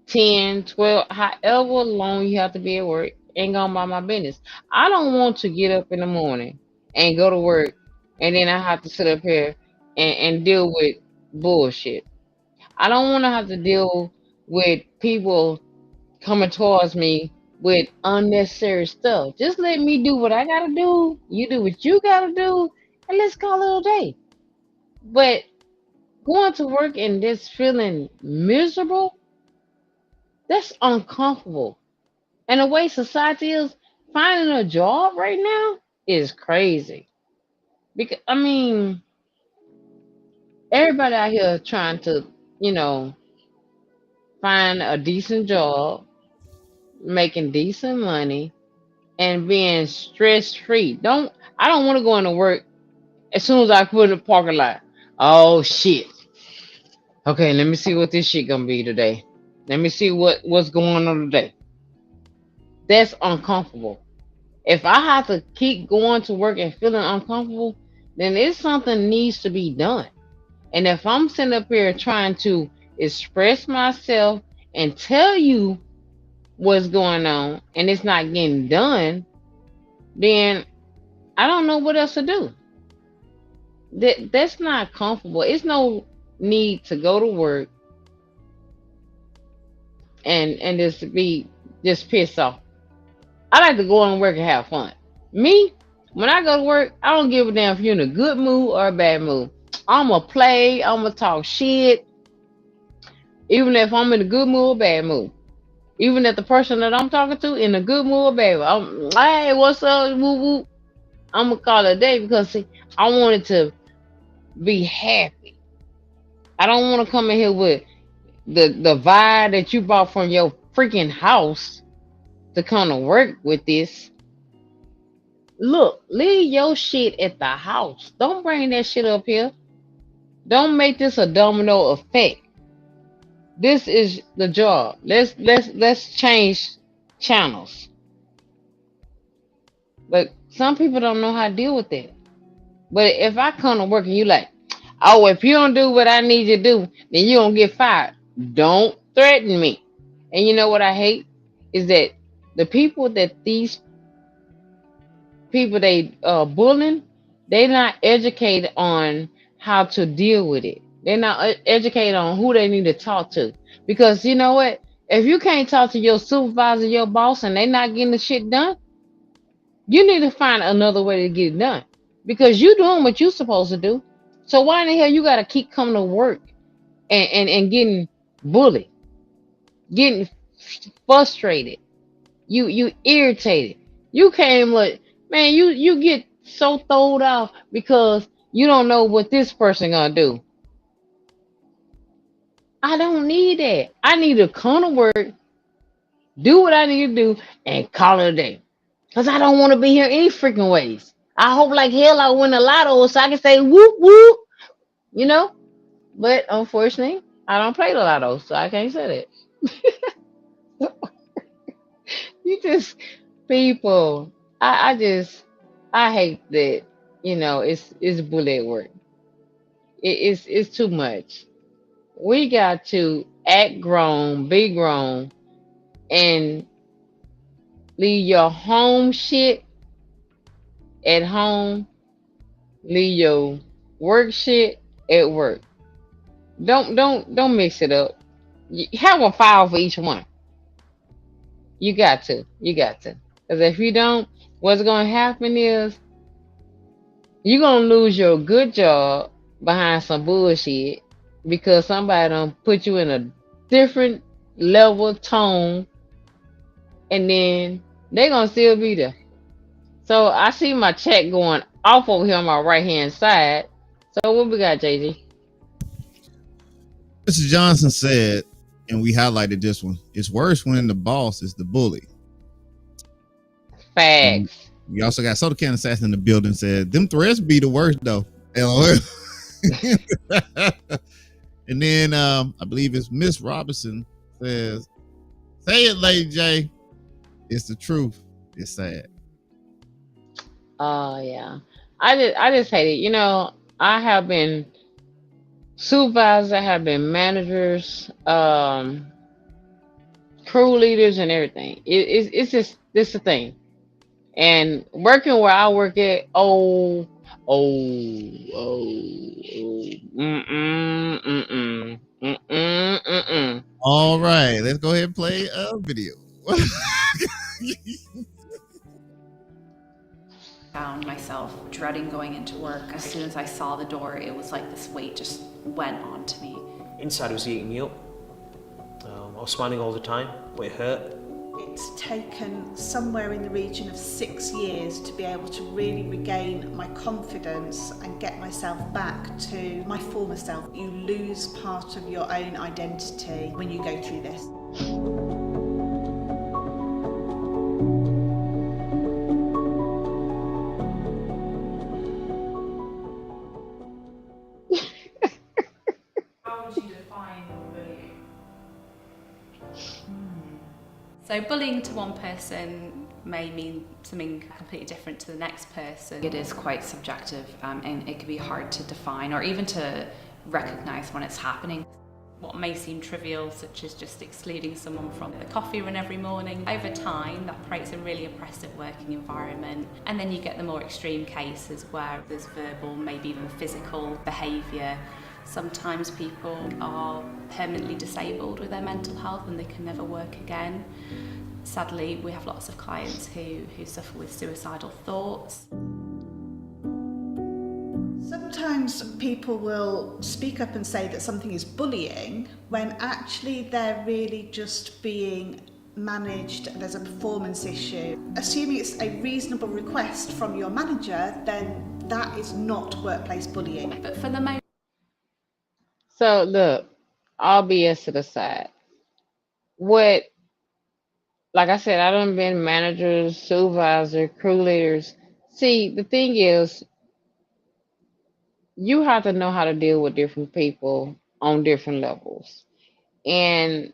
10, 12, however long you have to be at work, and go about my business. I don't want to get up in the morning and go to work and then I have to sit up here and deal with bullshit. I don't want to have to deal with people coming towards me with unnecessary stuff. Just let me do what I gotta do. You do what you gotta do, and let's call it a day. But going to work and just feeling miserable, that's uncomfortable. And the way society is, finding a job right now is crazy. Because I mean, everybody out here trying to, you know, find a decent job, making decent money, and being stress free. I don't want to go into work as soon as I put in the parking lot. Oh shit. Okay, let me see what this shit gonna be today. Let me see what's going on today. That's uncomfortable. If I have to keep going to work and feeling uncomfortable, then it's something needs to be done. And if I'm sitting up here trying to express myself and tell you what's going on and it's not getting done, then I don't know what else to do. That's not comfortable. It's no need to go to work and just pissed off. I like to go on work and have fun. Me, when I go to work, I don't give a damn if you're in a good mood or a bad mood. I'ma play, I'ma talk shit, even if I'm in a good mood or bad mood. Even if the person that I'm talking to in a good mood or bad mood, hey, what's up, woo woo? I'ma call it a day because see, I wanted to be happy. I don't want to come in here with the vibe that you bought from your freaking house to come to work with this. Look, leave your shit at the house. Don't bring that shit up here. Don't make this a domino effect. This is the job. Let's change channels. But some people don't know how to deal with that. But if I come to work and you like, oh, if you don't do what I need you to do, then you don't get fired. Don't threaten me. And you know what I hate is that the people that these people they bullying, they're not educated on how to deal with it. They're not educated on who they need to talk to. Because you know what? If you can't talk to your supervisor, your boss, and they not getting the shit done, you need to find another way to get it done. Because you doing what you're supposed to do. So why in the hell you gotta keep coming to work and getting bullied, getting frustrated, you irritated. You came like, man, you get so throwed off because you don't know what this person gonna do. I don't need that. I need to come to work, do what I need to do, and call it a day. Cause I don't want to be here any freaking ways. I hope like hell I win a lotto so I can say whoop whoop, you know. But unfortunately, I don't play the lotto, so I can't say that. You just people. I hate that. It's bullet work. It's too much. We got to act grown, be grown, and leave your home shit at home. Leave your work shit at work. Don't mix it up. Have a file for each one. You got to. You got to. Because if you don't, what's going to happen is you're going to lose your good job behind some bullshit because somebody done put you in a different level tone and then they're going to still be there. So I see my check going off over here on my right hand side. So what we got, JG? Mr. Johnson said, and we highlighted this one, it's worse when the boss is the bully. Facts. We also got Soda Can Assassin in the building. Said them threats be the worst though. LOL. And then I believe it's Miss Robinson says, "Say it, Lady J. It's the truth. It's sad." Oh yeah. I just hate it. I have been supervisors, I have been managers, crew leaders, and everything. It's just this the thing. And working where I work at, mm-mm. All right, let's go ahead and play a video. Found myself dreading going into work. As soon as I saw the door, it was like this weight just went onto me. Inside was eating me up. I was smiling all the time, but it hurt. It's taken somewhere in the region of 6 years to be able to really regain my confidence and get myself back to my former self. You lose part of your own identity when you go through this. How would you define bullying? So bullying to one person may mean something completely different to the next person. It is quite subjective, and it can be hard to define or even to recognise when it's happening. What may seem trivial, such as just excluding someone from the coffee run every morning, over time that creates a really oppressive working environment. And then you get the more extreme cases where there's verbal, maybe even physical behaviour. Sometimes people are permanently disabled with their mental health and they can never work again. Sadly, we have lots of clients who suffer with suicidal thoughts. Sometimes people will speak up and say that something is bullying when actually they're really just being managed, there's a performance issue. Assuming it's a reasonable request from your manager, then that is not workplace bullying. But for the most So look, all BS to the side. What, like I said, I done been managers, supervisor, crew leaders. See, the thing is, you have to know how to deal with different people on different levels. And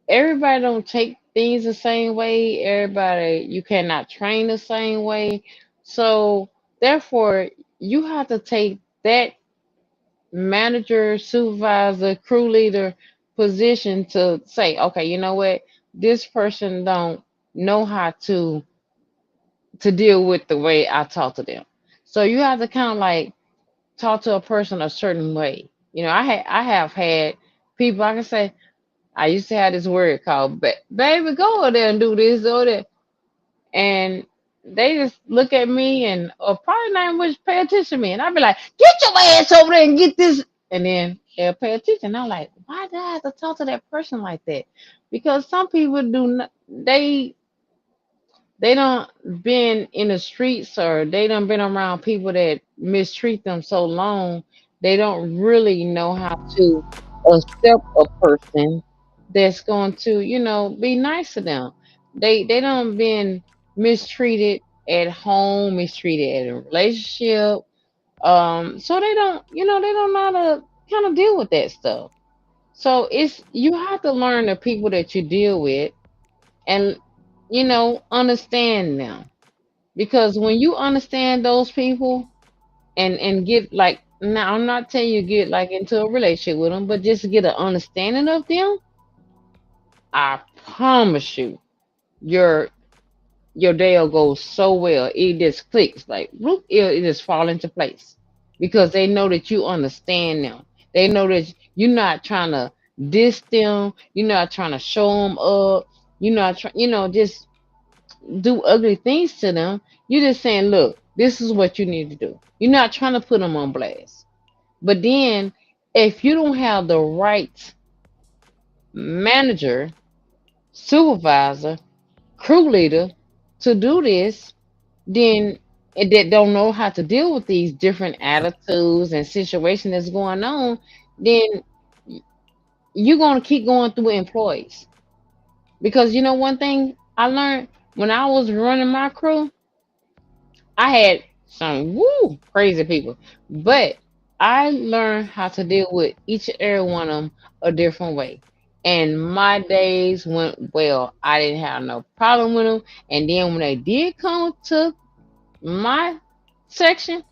everybody don't take things the same way. Everybody, you cannot train the same way. So therefore, you have to take that manager, supervisor, crew leader position to say, okay, you know what? This person don't know how to deal with the way I talk to them. So you have to kind of like talk to a person a certain way. I have had people I can say, I used to have this word called baby, go over there and do this or that. And they just look at me and or probably not much pay attention to me. And I'd be like, get your ass over there and get this. And then they'll pay attention. I'm like, why do I have to talk to that person like that? Because some people do not, they don't been in the streets or they don't been around people that mistreat them so long, they don't really know how to accept a person that's going to, be nice to them. They don't been mistreated at home, mistreated in a relationship. So they don't know how to kind of deal with that stuff. So you have to learn the people that you deal with and understand them. Because when you understand those people and get like, now I'm not telling you get like into a relationship with them, but just get an understanding of them, I promise you, your day will go so well. It just clicks like whoop, it just fall into place because they know that you understand them. They know that you're not trying to diss them. You're not trying to show them up. You're not trying, just do ugly things to them. You're just saying, look, this is what you need to do. You're not trying to put them on blast. But then, if you don't have the right manager, supervisor, crew leader to do this, then that don't know how to deal with these different attitudes and situations that's going on, then you're going to keep going through employees. Because one thing I learned, When I was running my crew, I had some crazy people, but I learned how to deal with each and every one of them a different way. And my days went well. I didn't have no problem with them. And then when they did come to my section,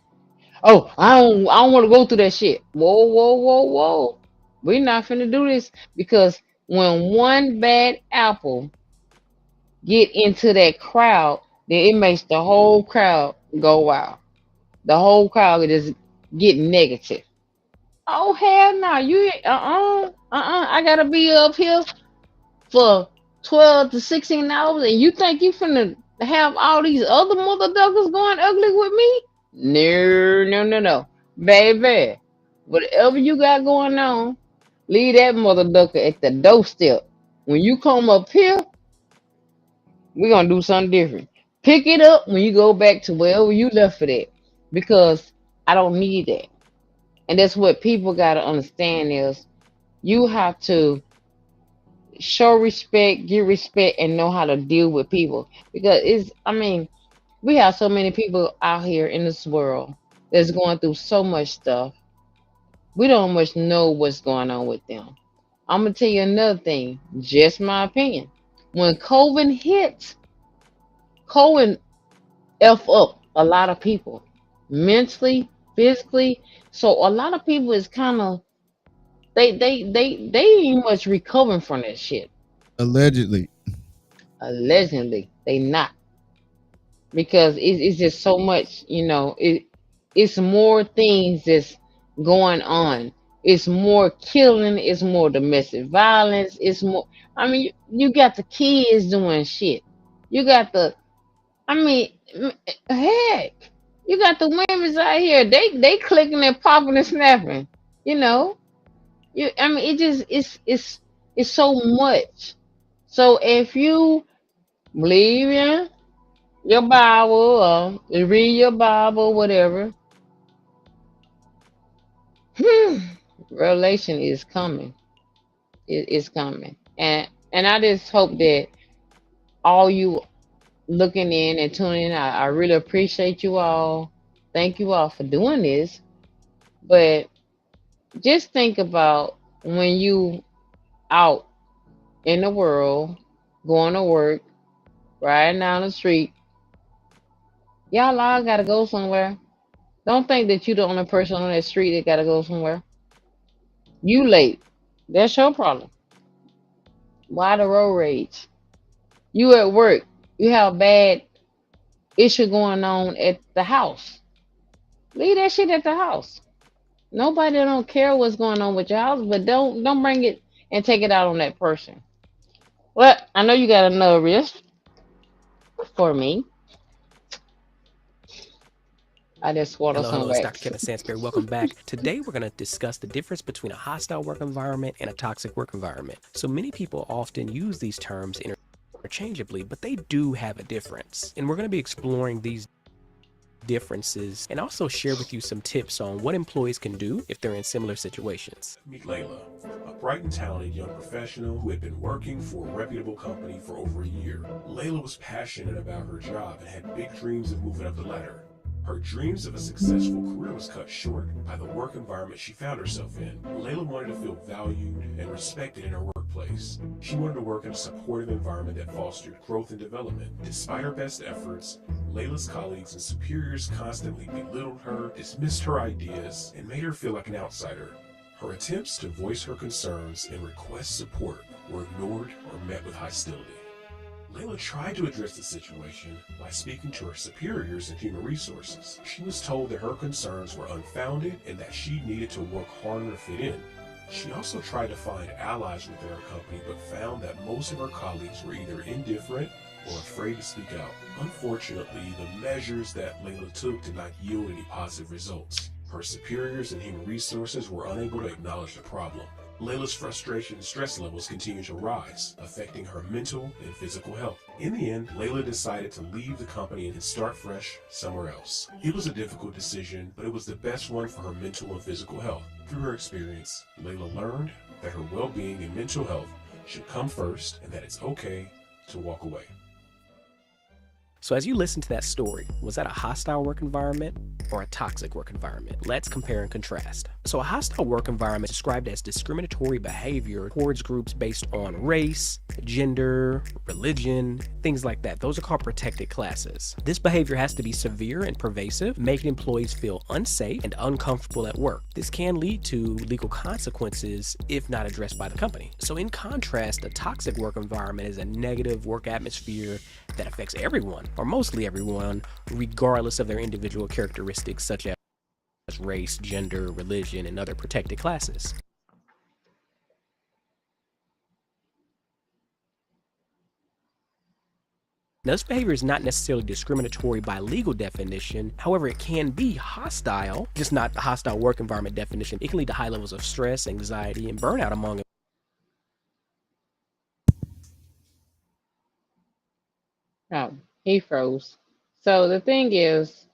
oh, I don't want to go through that shit. Whoa, whoa, whoa, whoa. We're not finna do this because when one bad apple get into that crowd, then it makes the whole crowd go wild. The whole crowd would just get negative. Oh hell no, you I gotta be up here for 12 to 16 hours and you think you finna have all these other motherfuckers going ugly with me? No, no, no, no. Baby, whatever you got going on, leave that mother ducker at the doorstep. When you come up here, we're gonna do something different. Pick it up when you go back to wherever you left it at. Because I don't need that. And that's what people gotta understand is you have to show respect, give respect, and know how to deal with people. Because we have so many people out here in this world that's going through so much stuff. We don't much know what's going on with them. I'm gonna tell you another thing, just my opinion. When COVID hit, COVID F up a lot of people mentally, physically. So a lot of people is kind of they ain't much recovering from that shit. Allegedly. Allegedly, they not because it's just so much. It's more things that's going on. It's more killing. It's more domestic violence. It's more. You got the kids doing shit. You got the. Heck, you got the women's out here. They clicking and popping and snapping. You know. It just it's so much. So if you believe in your Bible or you read your Bible, whatever, revelation is coming. It's coming, and I just hope that all you looking in and tuning in, I really appreciate you all. Thank you all for doing this. But just think about when you out in the world, going to work, riding down the street. Y'all all gotta go somewhere. Don't think that you the only person on that street that gotta go somewhere. You late. That's your problem. Why the road rage? You at work. You have bad issue going on at the house. Leave that shit at the house. Nobody don't care what's going on with your house, but don't bring it and take it out on that person. Well, I know you got another risk for me. I just swallowed Hello, some hello, it's Dr. wax. Kevin Sansberry. Welcome back. Today, we're going to discuss the difference between a hostile work environment and a toxic work environment. So many people often use these terms interchangeably, but they do have a difference. And we're going to be exploring these differences and also share with you some tips on what employees can do if they're in similar situations. Meet Layla, a bright and talented young professional who had been working for a reputable company for over a year. Layla was passionate about her job and had big dreams of moving up the ladder. Her dreams of a successful career was cut short by the work environment she found herself in. Layla wanted to feel valued and respected in her workplace. She wanted to work in a supportive environment that fostered growth and development. Despite her best efforts, Layla's colleagues and superiors constantly belittled her, dismissed her ideas, and made her feel like an outsider. Her attempts to voice her concerns and request support were ignored or met with hostility. Layla tried to address the situation by speaking to her superiors in human resources. She was told that her concerns were unfounded and that she needed to work harder to fit in. She also tried to find allies within her company, but found that most of her colleagues were either indifferent or afraid to speak out. Unfortunately, the measures that Layla took did not yield any positive results. Her superiors in human resources were unable to acknowledge the problem. Layla's frustration and stress levels continued to rise, affecting her mental and physical health. In the end, Layla decided to leave the company and start fresh somewhere else. It was a difficult decision, but it was the best one for her mental and physical health. Through her experience, Layla learned that her well-being and mental health should come first and that it's okay to walk away. So as you listen to that story, was that a hostile work environment or a toxic work environment? Let's compare and contrast. So a hostile work environment is described as discriminatory behavior towards groups based on race, gender, religion, things like that. Those are called protected classes. This behavior has to be severe and pervasive, making employees feel unsafe and uncomfortable at work. This can lead to legal consequences if not addressed by the company. So in contrast, a toxic work environment is a negative work atmosphere that affects everyone, or mostly everyone, regardless of their individual characteristics such as race, gender, religion, and other protected classes. Now, this behavior is not necessarily discriminatory by legal definition. However, it can be hostile, just not the hostile work environment definition. It can lead to high levels of stress, anxiety, and burnout among. Oh, he froze. So the thing is,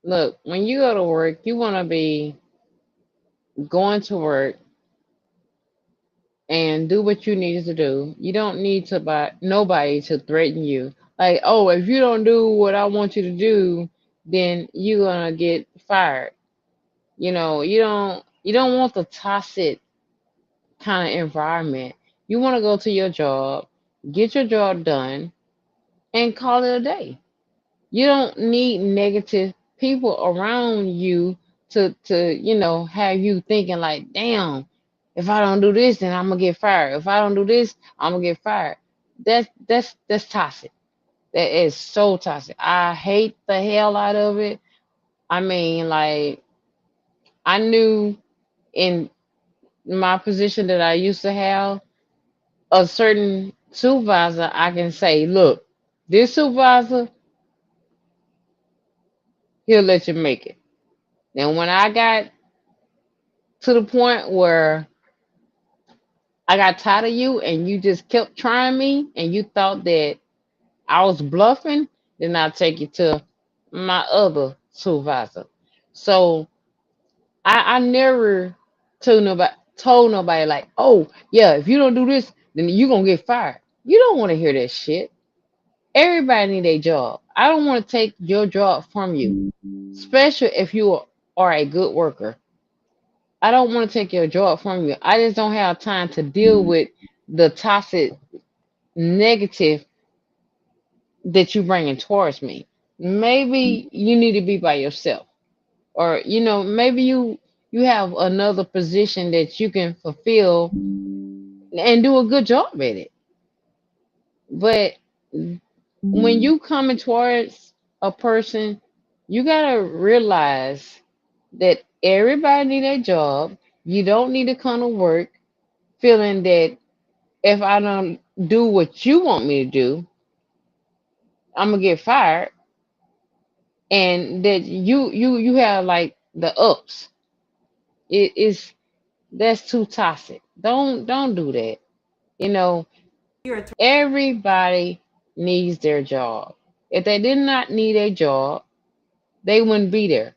look, when you go to work, you want to be going to work and do what you need to do. You don't need to buy nobody to threaten you. Like, oh, if you don't do what I want you to do, then you're gonna get fired. You don't want the toxic kind of environment. You want to go to your job, get your job done, and call it a day. You don't need negative people around you to have you thinking like, damn, if I don't do this, then I'm gonna get fired. If I don't do this, I'm gonna get fired. That's toxic. That is so toxic. I hate the hell out of it. I mean, like, I knew in my position that I used to have a certain supervisor, I can say, look, this supervisor, he'll let you make it. Now, when I got to the point where I got tired of you and you just kept trying me and you thought that I was bluffing, then I'll take you to my other supervisor. So I never told nobody like, oh yeah, if you don't do this, then you're gonna get fired. You don't want to hear that shit. Everybody need a job. I don't want to take your job from you, especially if you are a good worker. I don't want to take your job from you. I just don't have time to deal with the toxic negative that you bringing towards me. Maybe you need to be by yourself, or maybe you have another position that you can fulfill and do a good job at it. But when you coming towards a person, you gotta realize that everybody need a job. You don't need to come to work feeling that if I don't do what you want me to do, I'm gonna get fired, and that you have like the ups. It is That's too toxic. Don't do that. You know, everybody needs their job. If they did not need a job, they wouldn't be there.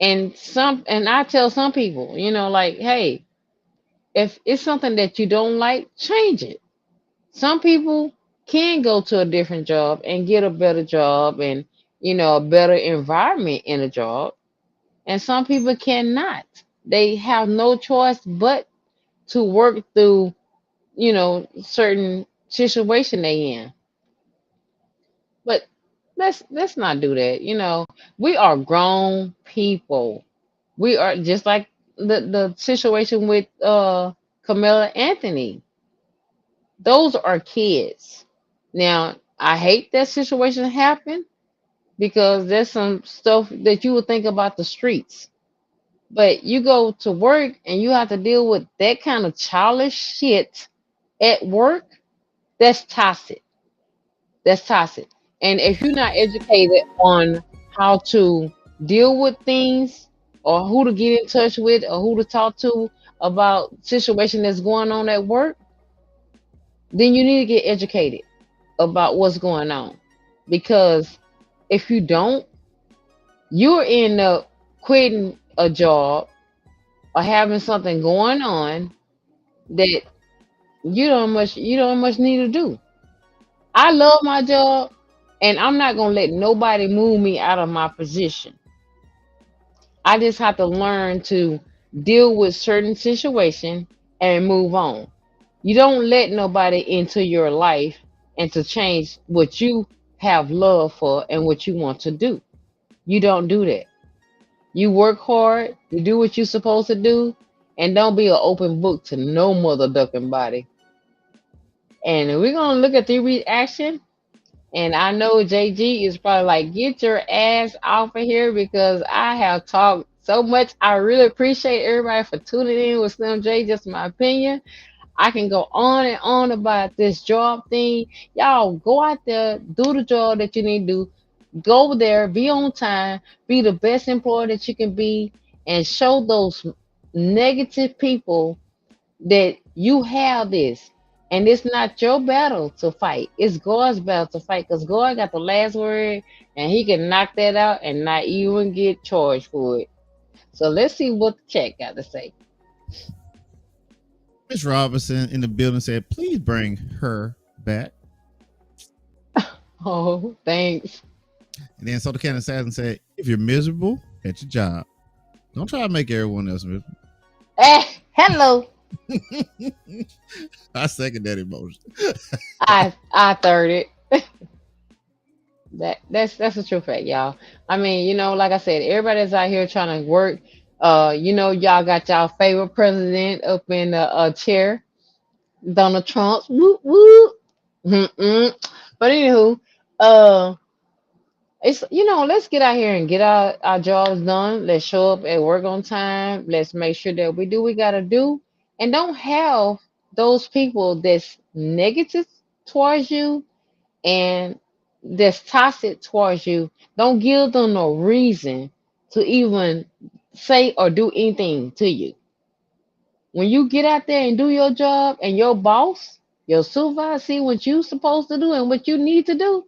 And I tell some people, like, hey, if it's something that you don't like, change it. Some people can go to a different job and get a better job and a better environment in a job, and some people cannot. They have no choice but to work through certain situation they in. But let's not do that. We are grown people. We are just like the situation with Carmelo Anthony. Those are kids. Now, I hate that situation happened because there's some stuff that you would think about the streets. But you go to work and you have to deal with that kind of childish shit at work. That's toxic. That's toxic. And if you're not educated on how to deal with things, or who to get in touch with, or who to talk to about situation that's going on at work, then you need to get educated about what's going on. Because if you don't, you'll end up quitting a job or having something going on that you don't much need to do. I love my job, And I'm not gonna let nobody move me out of my position. I just have to learn to deal with certain situation and move on. You don't let nobody into your life and to change what you have love for and what you want to do. You don't do that. You work hard, you do what you're supposed to do, and don't be an open book to no mother ducking body. And we're gonna look at the reaction. And I know JG is probably like, get your ass off of here because I have talked so much. I really appreciate everybody for tuning in with Slim J, just my opinion. I can go on and on about this job thing. Y'all go out there, do the job that you need to do. Go there, be on time, be the best employee that you can be, and show those negative people that you have this. And it's not your battle to fight. It's God's battle to fight because God got the last word and he can knock that out and not even get charged for it. So let's see what the chat got to say. Miss Robinson in the building said, please bring her back. Oh, thanks. And then Soda Can Assassin said, if you're miserable at your job, don't try to make everyone else miserable. Hello. I second that emotion. I third it. That's a true fact, y'all. I mean, like I said, everybody's out here trying to work. Y'all got y'all favorite president up in the chair, Donald Trump. Whoop whoop. Mm-mm. But anywho, it's let's get out here and get our jobs done. Let's show up at work on time. Let's make sure that we do what we gotta do, and don't have those people that's negative towards you and that's toxic towards you. Don't give them no reason to even say or do anything to you. When you get out there and do your job, and your boss, your supervisor, see what you supposed to do and what you need to do,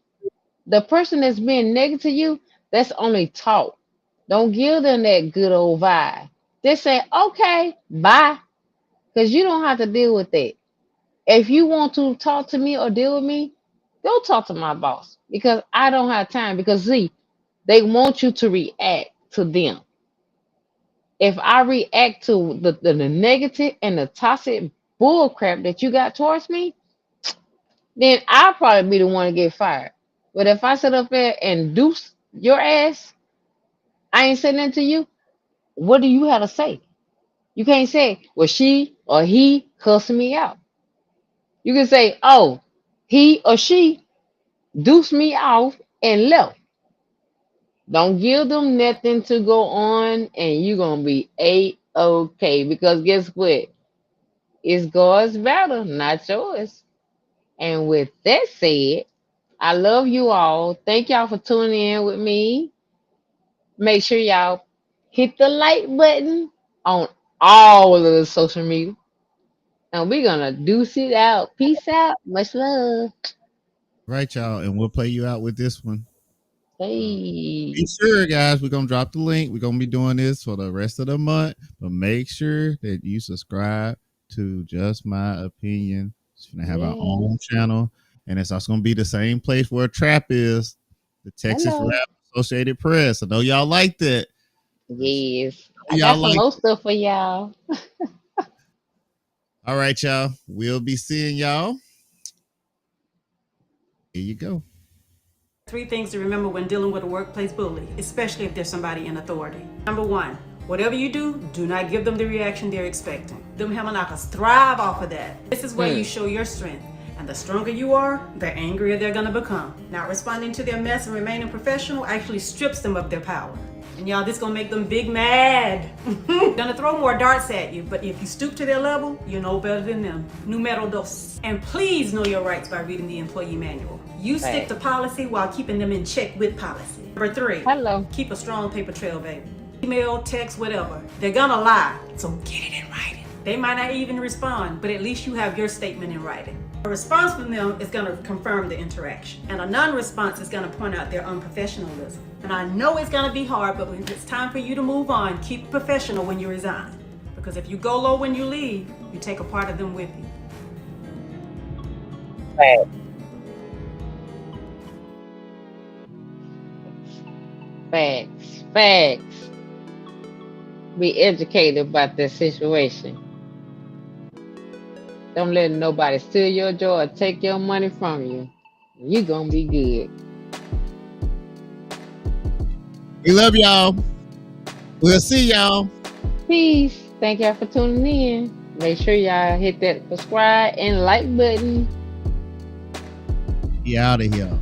the person that's being negative to you, that's only talk. Don't give them that good old vibe. They say, okay, bye. Because you don't have to deal with that. If you want to talk to me or deal with me, go talk to my boss. Because I don't have time. Because see, they want you to react to them. If I react to the negative and the toxic bull crap that you got towards me, then I'll probably be the one to get fired. But if I sit up there and deuce your ass, I ain't saying nothing to you. What do you have to say? You can't say, well, she or he cussing me out. You can say, oh, he or she deuced me off and left. Don't give them nothing to go on, and you're going to be A-okay. Because guess what? It's God's battle, not yours. And with that said, I love you all. Thank y'all for tuning in with me. Make sure y'all hit the like button on all of the social media. And we're going to deuce it out. Peace out. Much love. Right, y'all. And we'll play you out with this one. Hey. Be sure, guys, we're going to drop the link. We're going to be doing this for the rest of the month. But make sure that you subscribe to Just My Opinion. It's going to have our own channel. And it's also going to be the same place where Trap is, the Texas Rap Associated Press. I know y'all like that. Yes. I got some more stuff for y'all. All right, y'all. We'll be seeing y'all. Here you go. 3 things to remember when dealing with a workplace bully, especially if there's somebody in authority. Number 1, whatever you do not give them the reaction they're expecting. Them Hamanakas thrive off of that. This is where you show your strength. And the stronger you are, the angrier they're gonna become. Not responding to their mess and remaining professional actually strips them of their power. And y'all, this gonna make them big mad. Gonna throw more darts at you, but if you stoop to their level, you're no better than them. Numero dos. And please know your rights by reading the employee manual. You stick to policy while keeping them in check with policy. Number 3, keep a strong paper trail, baby. Email, text, whatever. They're gonna lie, so get it in writing. They might not even respond, but at least you have your statement in writing. A response from them is gonna confirm the interaction. And a non-response is gonna point out their unprofessionalism. And I know it's gonna be hard, but when it's time for you to move on, keep professional when you resign. Because if you go low when you leave, you take a part of them with you. Right. Facts. Facts. Be educated about this situation. Don't let nobody steal your joy or take your money from you. You gonna be good. We love y'all. We'll see y'all. Peace. Thank y'all for tuning in. Make sure y'all hit that subscribe and like button. Be out of here.